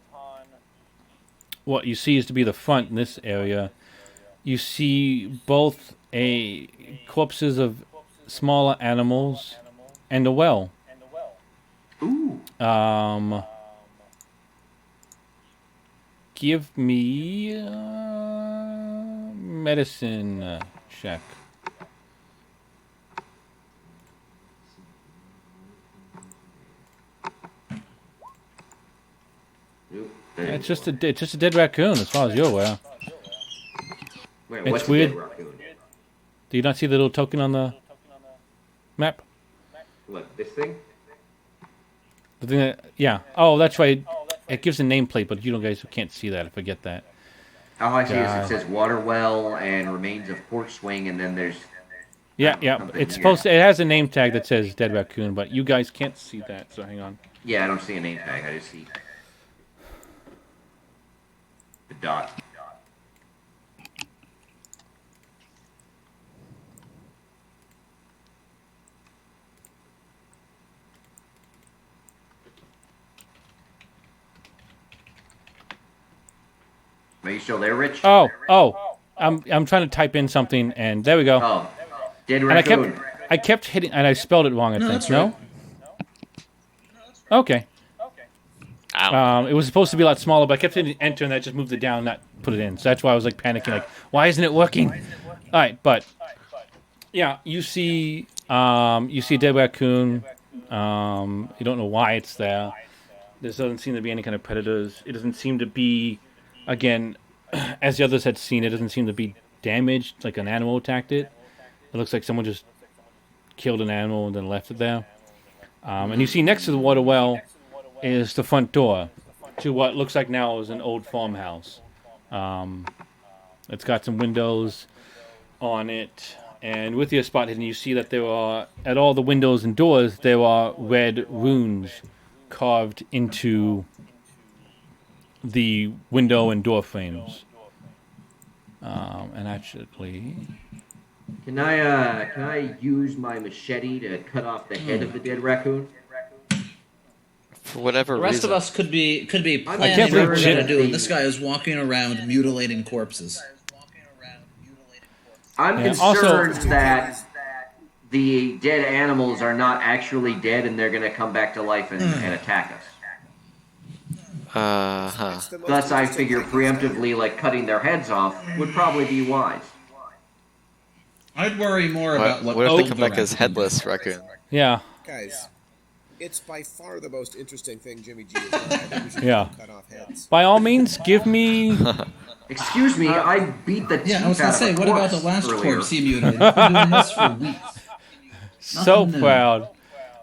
what you see is to be the front in this area. You see both corpses of smaller animals and a well. Ooh. Give me medicine check. Nope. It's just a dead raccoon, as far as you're aware. Wait, it's what's weird. A dead raccoon? Do you not see the little token on the map? What, this thing? The thing that, yeah. Oh, that's right. It gives a nameplate, but you guys can't see that. I forget that. All I see is it says water well and remains of porch swing, and then there's... Yeah. It's supposed to, it has a name tag that says dead raccoon, but you guys can't see that, so hang on. Yeah, I don't see a name tag. I just see the dot. Are you still there, Rich? Oh. I'm trying to type in something, and there we go. Oh, dead And raccoon. I kept hitting, and I spelled it wrong. I think. that's No. right. Okay. Ow. It was supposed to be a lot smaller, but I kept hitting enter, and that just moved it down, not put it in. So that's why I was like panicking, like, why isn't it working? All right, but yeah, you see a dead raccoon. You don't know why it's there. There doesn't seem to be any kind of predators. It doesn't seem to be, again, as the others had seen, it doesn't seem to be damaged, like an animal attacked it. It looks like someone just killed an animal and then left it there. And you see next to the water well is the front door to what looks like now is an old farmhouse. It's got some windows on it, and with your spot hidden, you see that there are, at all the windows and doors, there are red runes carved into the window and door frames. And actually, Can I use my machete to cut off the head of the dead raccoon? For whatever The rest reason. of us could be planning can't what believe we're Jim- gonna do, and this guy is walking around mutilating corpses. I'm Yeah, also- concerned that the dead animals are not actually dead, and they're going to come back to life and attack us. It's the most Thus, I interesting figure thing is that- preemptively, like cutting their heads off, would probably be wise. I'd worry more about What what if they killed come the back as raccoon. headless raccoon? yeah, Guys, it's by far the most interesting thing Jimmy G has done. I think we should Yeah. cut off heads. by all means, give me. Excuse me, I beat the teeth Yeah, I was out gonna of say, a what about corpse the last earlier. corpse he mutilated? He's been doing this for weeks. So Nothing new. proud. All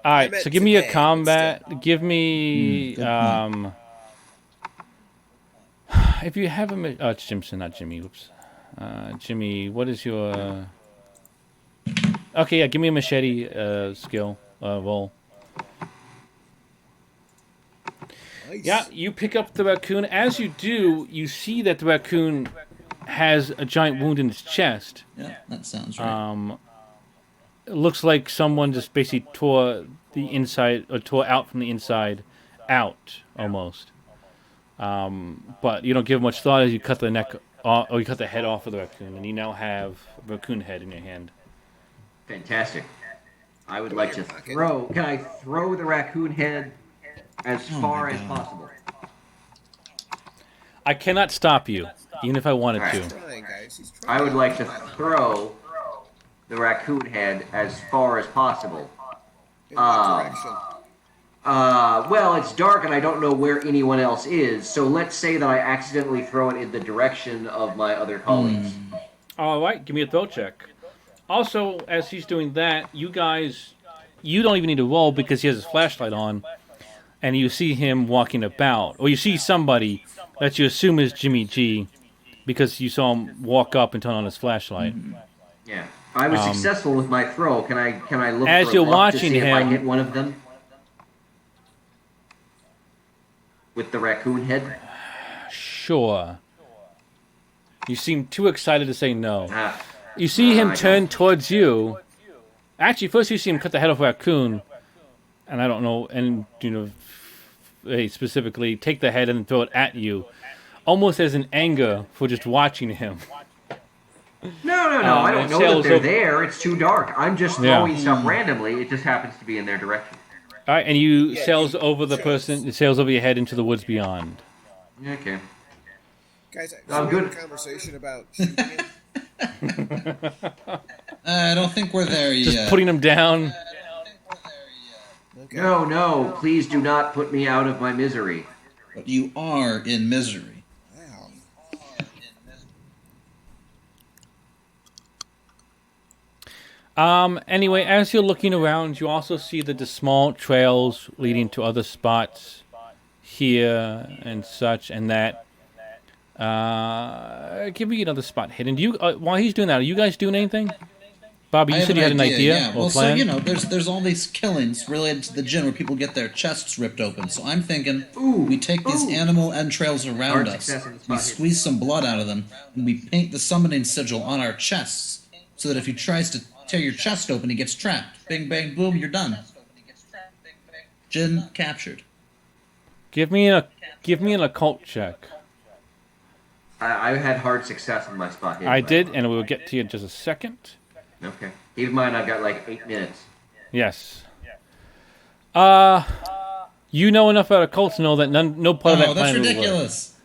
right, meant so give me a today, combat. Give me good point. if you have a it's Jimson, not Jimmy. Whoops, Jimmy. What is your? Okay, yeah, give me a machete skill roll. Nice. Yeah, you pick up the raccoon. As you do, you see that the raccoon has a giant wound in its chest. Yeah, that sounds right. It looks like someone just basically tore the inside, or tore out from the inside out, almost. But you don't give much thought as you cut the neck, or you cut the head off of the raccoon, and you now have a raccoon head in your hand. Fantastic. I would Put it like in to your pocket. throw... Can I throw the raccoon head as far as possible? I cannot stop you, even if I wanted Alright. to. He's trying, guys. He's trying. I would like to throw the raccoon head as far as possible. In what direction? Well, it's dark and I don't know where anyone else is, so let's say that I accidentally throw it in the direction of my other colleagues. All right, give me a throw check. Also, as he's doing that, you guys, you don't even need to roll because he has his flashlight on, and you see him walking about, or you see somebody that you assume is Jimmy G, because you saw him walk up and turn on his flashlight. Yeah. I was successful with my throw. Can I look As for you're luck watching to see if I him- hit one of them? With the raccoon head? Sure. You seem too excited to say no. Ah, You see him I turn don't. towards you. Actually, first you see him cut the head off a raccoon, and I don't know, and specifically take the head and throw it at you. almost as an anger for just watching him. No, I don't it know that sails they're over- there. It's too dark. I'm just throwing stuff randomly. It just happens to be in their direction. All right, and you sails over the person. It sails over your head into the woods beyond. Okay. Guys, I'm should we good. have a conversation about shooting him? I don't think we're there yet. Just putting him down. Okay. No, please do not put me out of my misery. But you are in misery. Wow. Anyway, as you're looking around, you also see the small trails leading to other spots here and such, and that. Give me another spot hidden. Do you? While he's doing that, are you guys doing anything? Bobby, I you have said you had an idea yeah. or Well, plan. so you know, there's all these killings related to the gin where people get their chests ripped open. So I'm thinking, we take these animal entrails around Hard us, success in the we spot squeeze some blood out of them, and we paint the summoning sigil on our chests, so that if he tries to tear your chest open, he gets trapped. Bing, bang, boom, you're done. Jin captured. Give me an occult check. I had hard success in my spot hidden. I did, and we'll get to you in just a second. Okay. Keep in mind, I've got like 8 minutes. Yes. You know enough about occults to know that no part of that Oh, that's plan will work. ridiculous.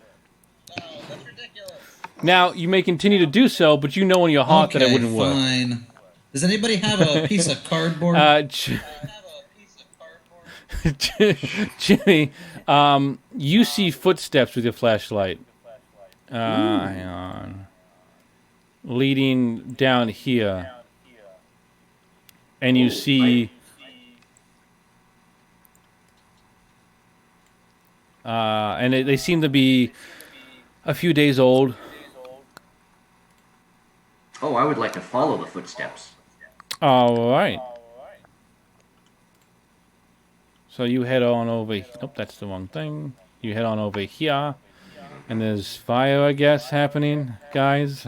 Now, you may continue to do so, but you know in your heart that it wouldn't work. Fine. Does anybody have a piece of cardboard? Jimmy, you see footsteps with your flashlight. Hang on. Leading down here. And you see... and they seem to be a few days old. Oh, I would like to follow the footsteps. All right. So you head on over... Nope, that's the wrong thing. You head on over here. And there's fire, I guess, happening, guys.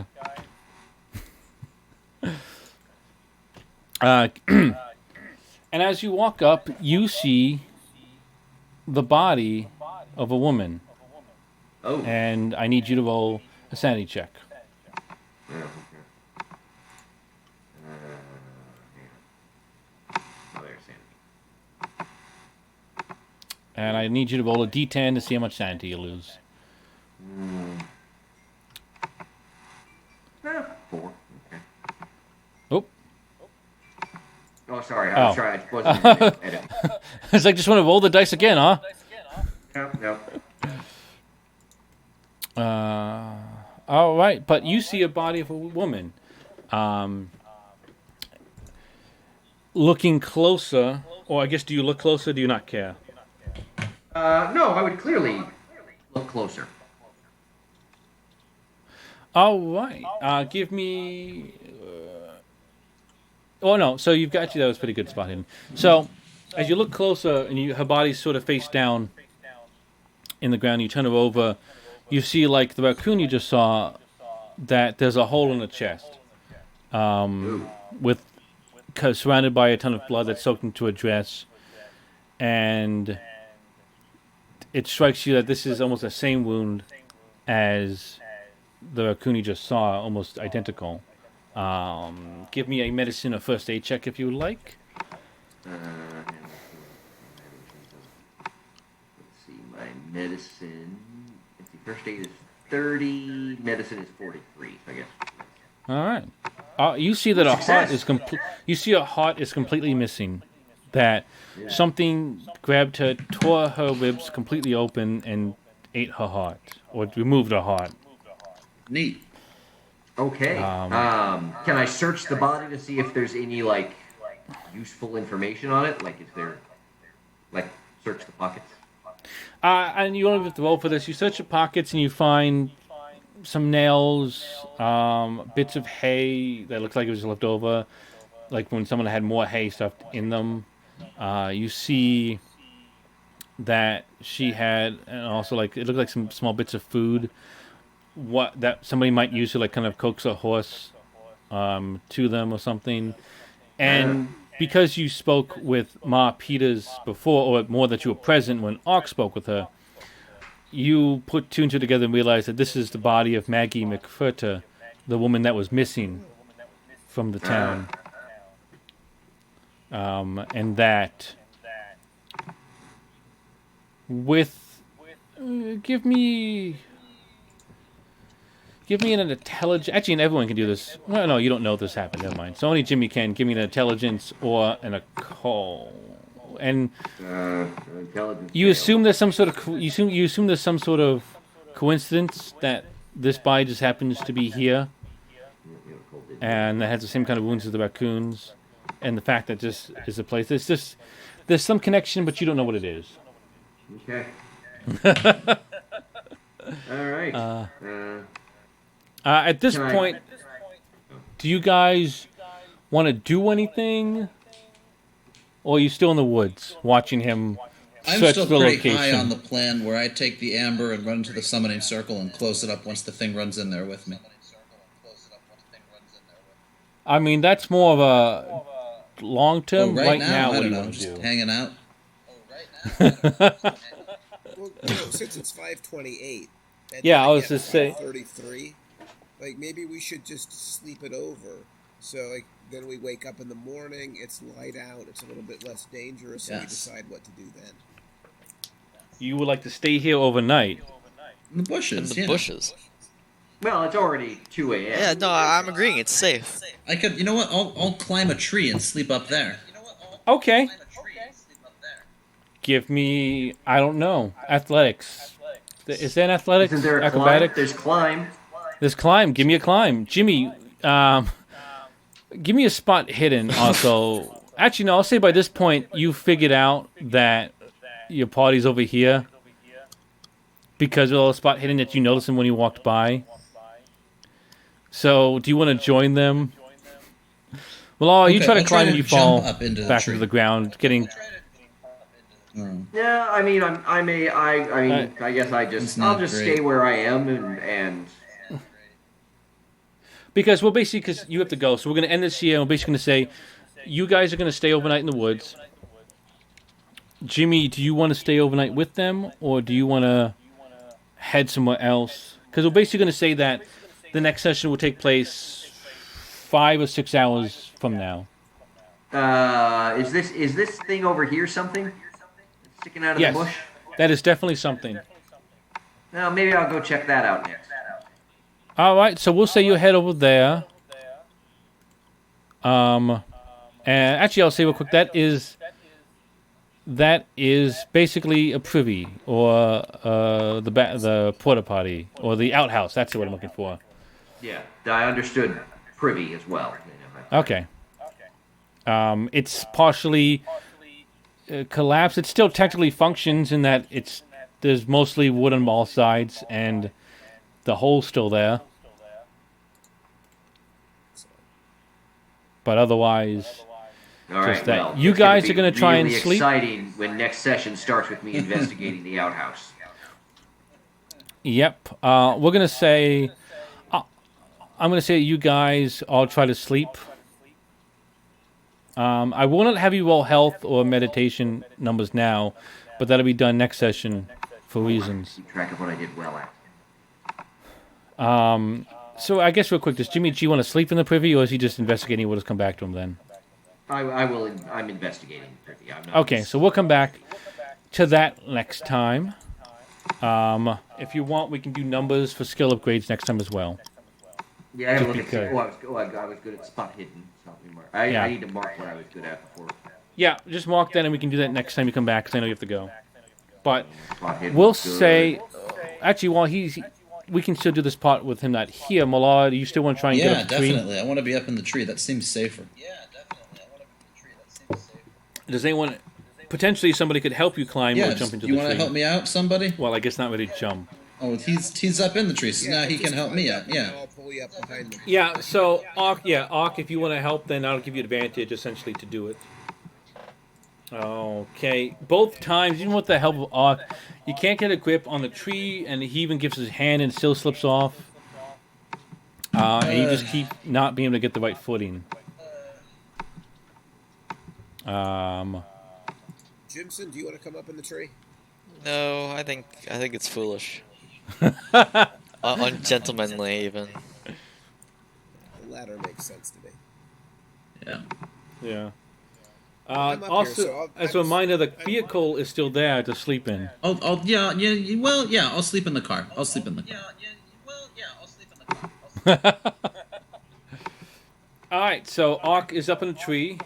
And as you walk up, you see the body of a woman. Oh. And I need you to roll a sanity check. And I need you to roll a d10 to see how much sanity you lose. 4. Okay. Oh. Oh, sorry. I was Oh. trying. I wasn't edit. It's like, just want to roll the dice again, huh? No. All right, but you see a body of a woman. Looking closer, or I guess, do you look closer? Do you not care? No, I would clearly look closer. All right, give me. Oh no, so you've got you. That was a pretty good spot hidden. So, as you look closer and her body's sort of face down in the ground, you turn her over. You see, like the raccoon you just saw, that there's a hole in the chest, with surrounded by a ton of blood that's soaked into a dress, and it strikes you that this is almost the same wound as the raccoon you just saw, almost identical. Give me a medicine or first aid check if you would like. Let's see, my medicine. Let's see, first aid is 30, medicine is 43, so I guess. All right. You see that her heart Success. is You see her heart is completely missing. That something grabbed her, tore her ribs completely open, and ate her heart, or removed her heart. Neat. Okay. Can I search the body to see if there's any, like, useful information on it? Like, is there, like, search the pockets? And you don't have to roll for this. You search the pockets and you find some nails, bits of hay that looks like it was left over, like when someone had more hay stuffed in them. You see that she had, and also like it looked like some small bits of food, what that somebody might use to like kind of coax a horse to them or something. And because you spoke with Ma Peters before, or more that you were present when Ark spoke with her, you put two and two together and realize that this is the body of Maggie McFurter, the woman that was missing from the town. And that with give me an intelligence. Actually, and everyone can do this. No, you don't know this happened. Never mind. So only Jimmy can. Give me an intelligence or a call. And Intelligence. you assume there's some sort of you assume there's some sort of coincidence that this body just happens to be here, and that has the same kind of wounds as the raccoons, and the fact that this is a place. There's some connection, but you don't know what it is. Okay. All right. At this Can I- point, do you guys want to do anything, or are you still in the woods watching him I'm search still the pretty location? high on the plan where I take the amber and run into the summoning circle and close it up once the thing runs in there with me. I mean, that's more of a long term. Right now, I what do don't you know, want to just do? hanging out. Well, since it's 5:28. Yeah, I was just saying. 33. Like maybe we should just sleep it over. So like then we wake up in the morning. It's light out. It's a little bit less dangerous, and we Yes. decide what to do then. You would like to stay here overnight. In the bushes, In the yeah. bushes. Well, it's already 2 a.m. Yeah, no, I'm agreeing. It's safe. I could, you know what? I'll climb a tree and sleep up there. Okay. Give me, I don't know, athletics. Is that athletics? Isn't there a climb? Acrobatic? There's climb. There's climb. Give me a climb. Jimmy, give me a spot hidden also. Actually, no, I'll say by this point, you figured out that your party's over here because of the spot hidden that you noticed him when you walked by. So, do you want to join them? Well, you Okay, try to I'll climb try and to you fall jump up into the back tree. to the ground, getting... Yeah, I mean, I guess It's not I'll just great. stay where I am and Because you have to go, so we're going to end this here, and we're basically going to say, you guys are going to stay overnight in the woods. Jimmy, do you want to stay overnight with them, or do you want to head somewhere else? Because we're basically going to say that the next session will take place 5 or 6 hours from now. is this thing over here something sticking out of Yes, the bush? that is definitely something. Now maybe I'll go check that out next. All right, so we'll say you head over there. And actually, I'll say real quick, that is basically a privy, or the porta potty, or the outhouse. That's what I'm looking for. Yeah, I understood privy as well. Okay. It's partially collapsed. It still technically functions in that there's mostly wood on all sides, and the hole's still there. But otherwise, All right, that well, you it's gonna guys be are gonna try and really sleep? Exciting when next session starts with me investigating the outhouse. yep. We're going to say... I'm going to say you guys all try to sleep. I will not have you roll health or meditation numbers now, but that'll be done next session for reasons. Keep track of what I did well at. So I guess real quick, does Jimmy G want to sleep in the privy, or is he just investigating what has come back to him then? I will. I'm investigating privy. I'm not. Okay, so we'll come back to that next time. If you want, we can do numbers for skill upgrades next time as well. Yeah, I have a look Just at. because. I was good at spot hidden. So let me mark. Yeah. I need to mark what I was good at before. Yeah, just mark that, and we can do that next time you come back, because I know you have to go. But Spot hidden. we'll was good. say... Actually, while we can still do this part with him not here. Malard, do you still want to try and Yeah, get up the tree? definitely. I want to be up in the tree. That seems safer. Does anyone... Potentially somebody could help you climb or Yeah, jump into you the want tree. to help me out, somebody? Well, I guess not ready to jump. Oh, he's up in the tree, so now he can help me out. Yeah. I'll pull you up behind me. Yeah, so, Ark, if you want to help, then I'll give you advantage, essentially, to do it. Okay. Both times, even with the help of Ark, you can't get a grip on the tree, and he even gives his hand and still slips off. And you just keep not being able to get the right footing. Jimson, do you want to come up in the tree? No, I think it's foolish. Ungentlemanly, even. The latter makes sense to me. Yeah. Yeah. I'm up Also, here, so as a reminder, the vehicle is still there to sleep in. I'll sleep in the car. I'll sleep in the car. All right, so Ark is up in a tree.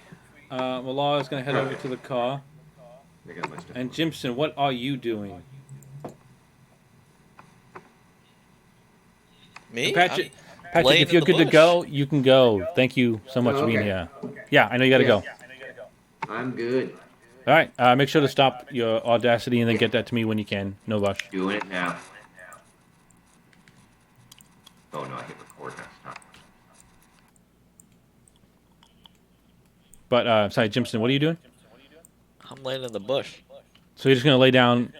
Merlara is going to head over to the car. I got my stuff. And Jimson, what are you doing? Me? Patrick, laying if you're in the good to bush. go, you can go. Thank you so much Oh, for being okay. here. Yeah, I know you got to go. I'm good. All right, make sure to stop your audacity and then get that to me when you can. No rush. Doing it now. Oh no, I hit record. That's not. But, sorry, Jimson, what are you doing? I'm laying in the bush. So you're just going to lay down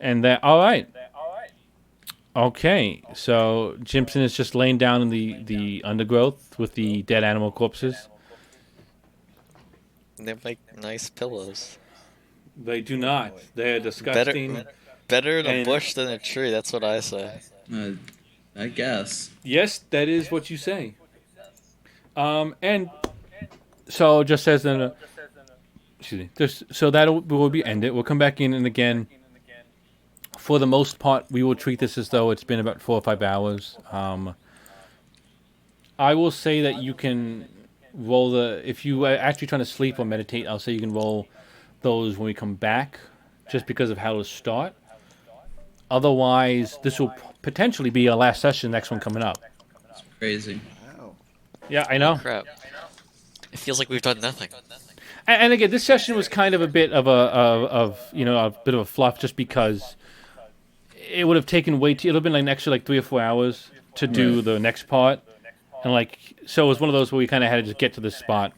and that. All right. Okay, so Jimson is just laying down in the undergrowth with the dead animal corpses. They make nice pillows. They do not. They're disgusting. Better in a And- bush than a tree. That's what I say. I guess. Yes, that is what you say. And so just as an excuse me, so that will be ended. We'll come back in and again. For the most part, we will treat this as though it's been about 4 or 5 hours. I will say that you can roll if you are actually trying to sleep or meditate, I'll say you can roll those when we come back, just because of how to start. Otherwise, this will potentially be our last session, next one coming up. It's crazy. Wow. Yeah, I know. Crap. It feels like we've done nothing. And again, this session was kind of a bit of a bit of a fluff, just because it would have taken it would have been like an extra 3 or 4 hours to do the next part, and so it was one of those where we kind of had to just get to this spot.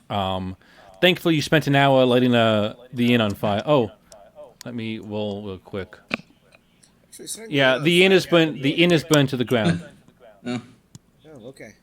Thankfully, you spent an hour lighting the inn on fire. Oh, let me roll real quick. Actually, starting to Yeah, go the inn on is burnt. The inn is burned to the ground. Oh. Oh, okay.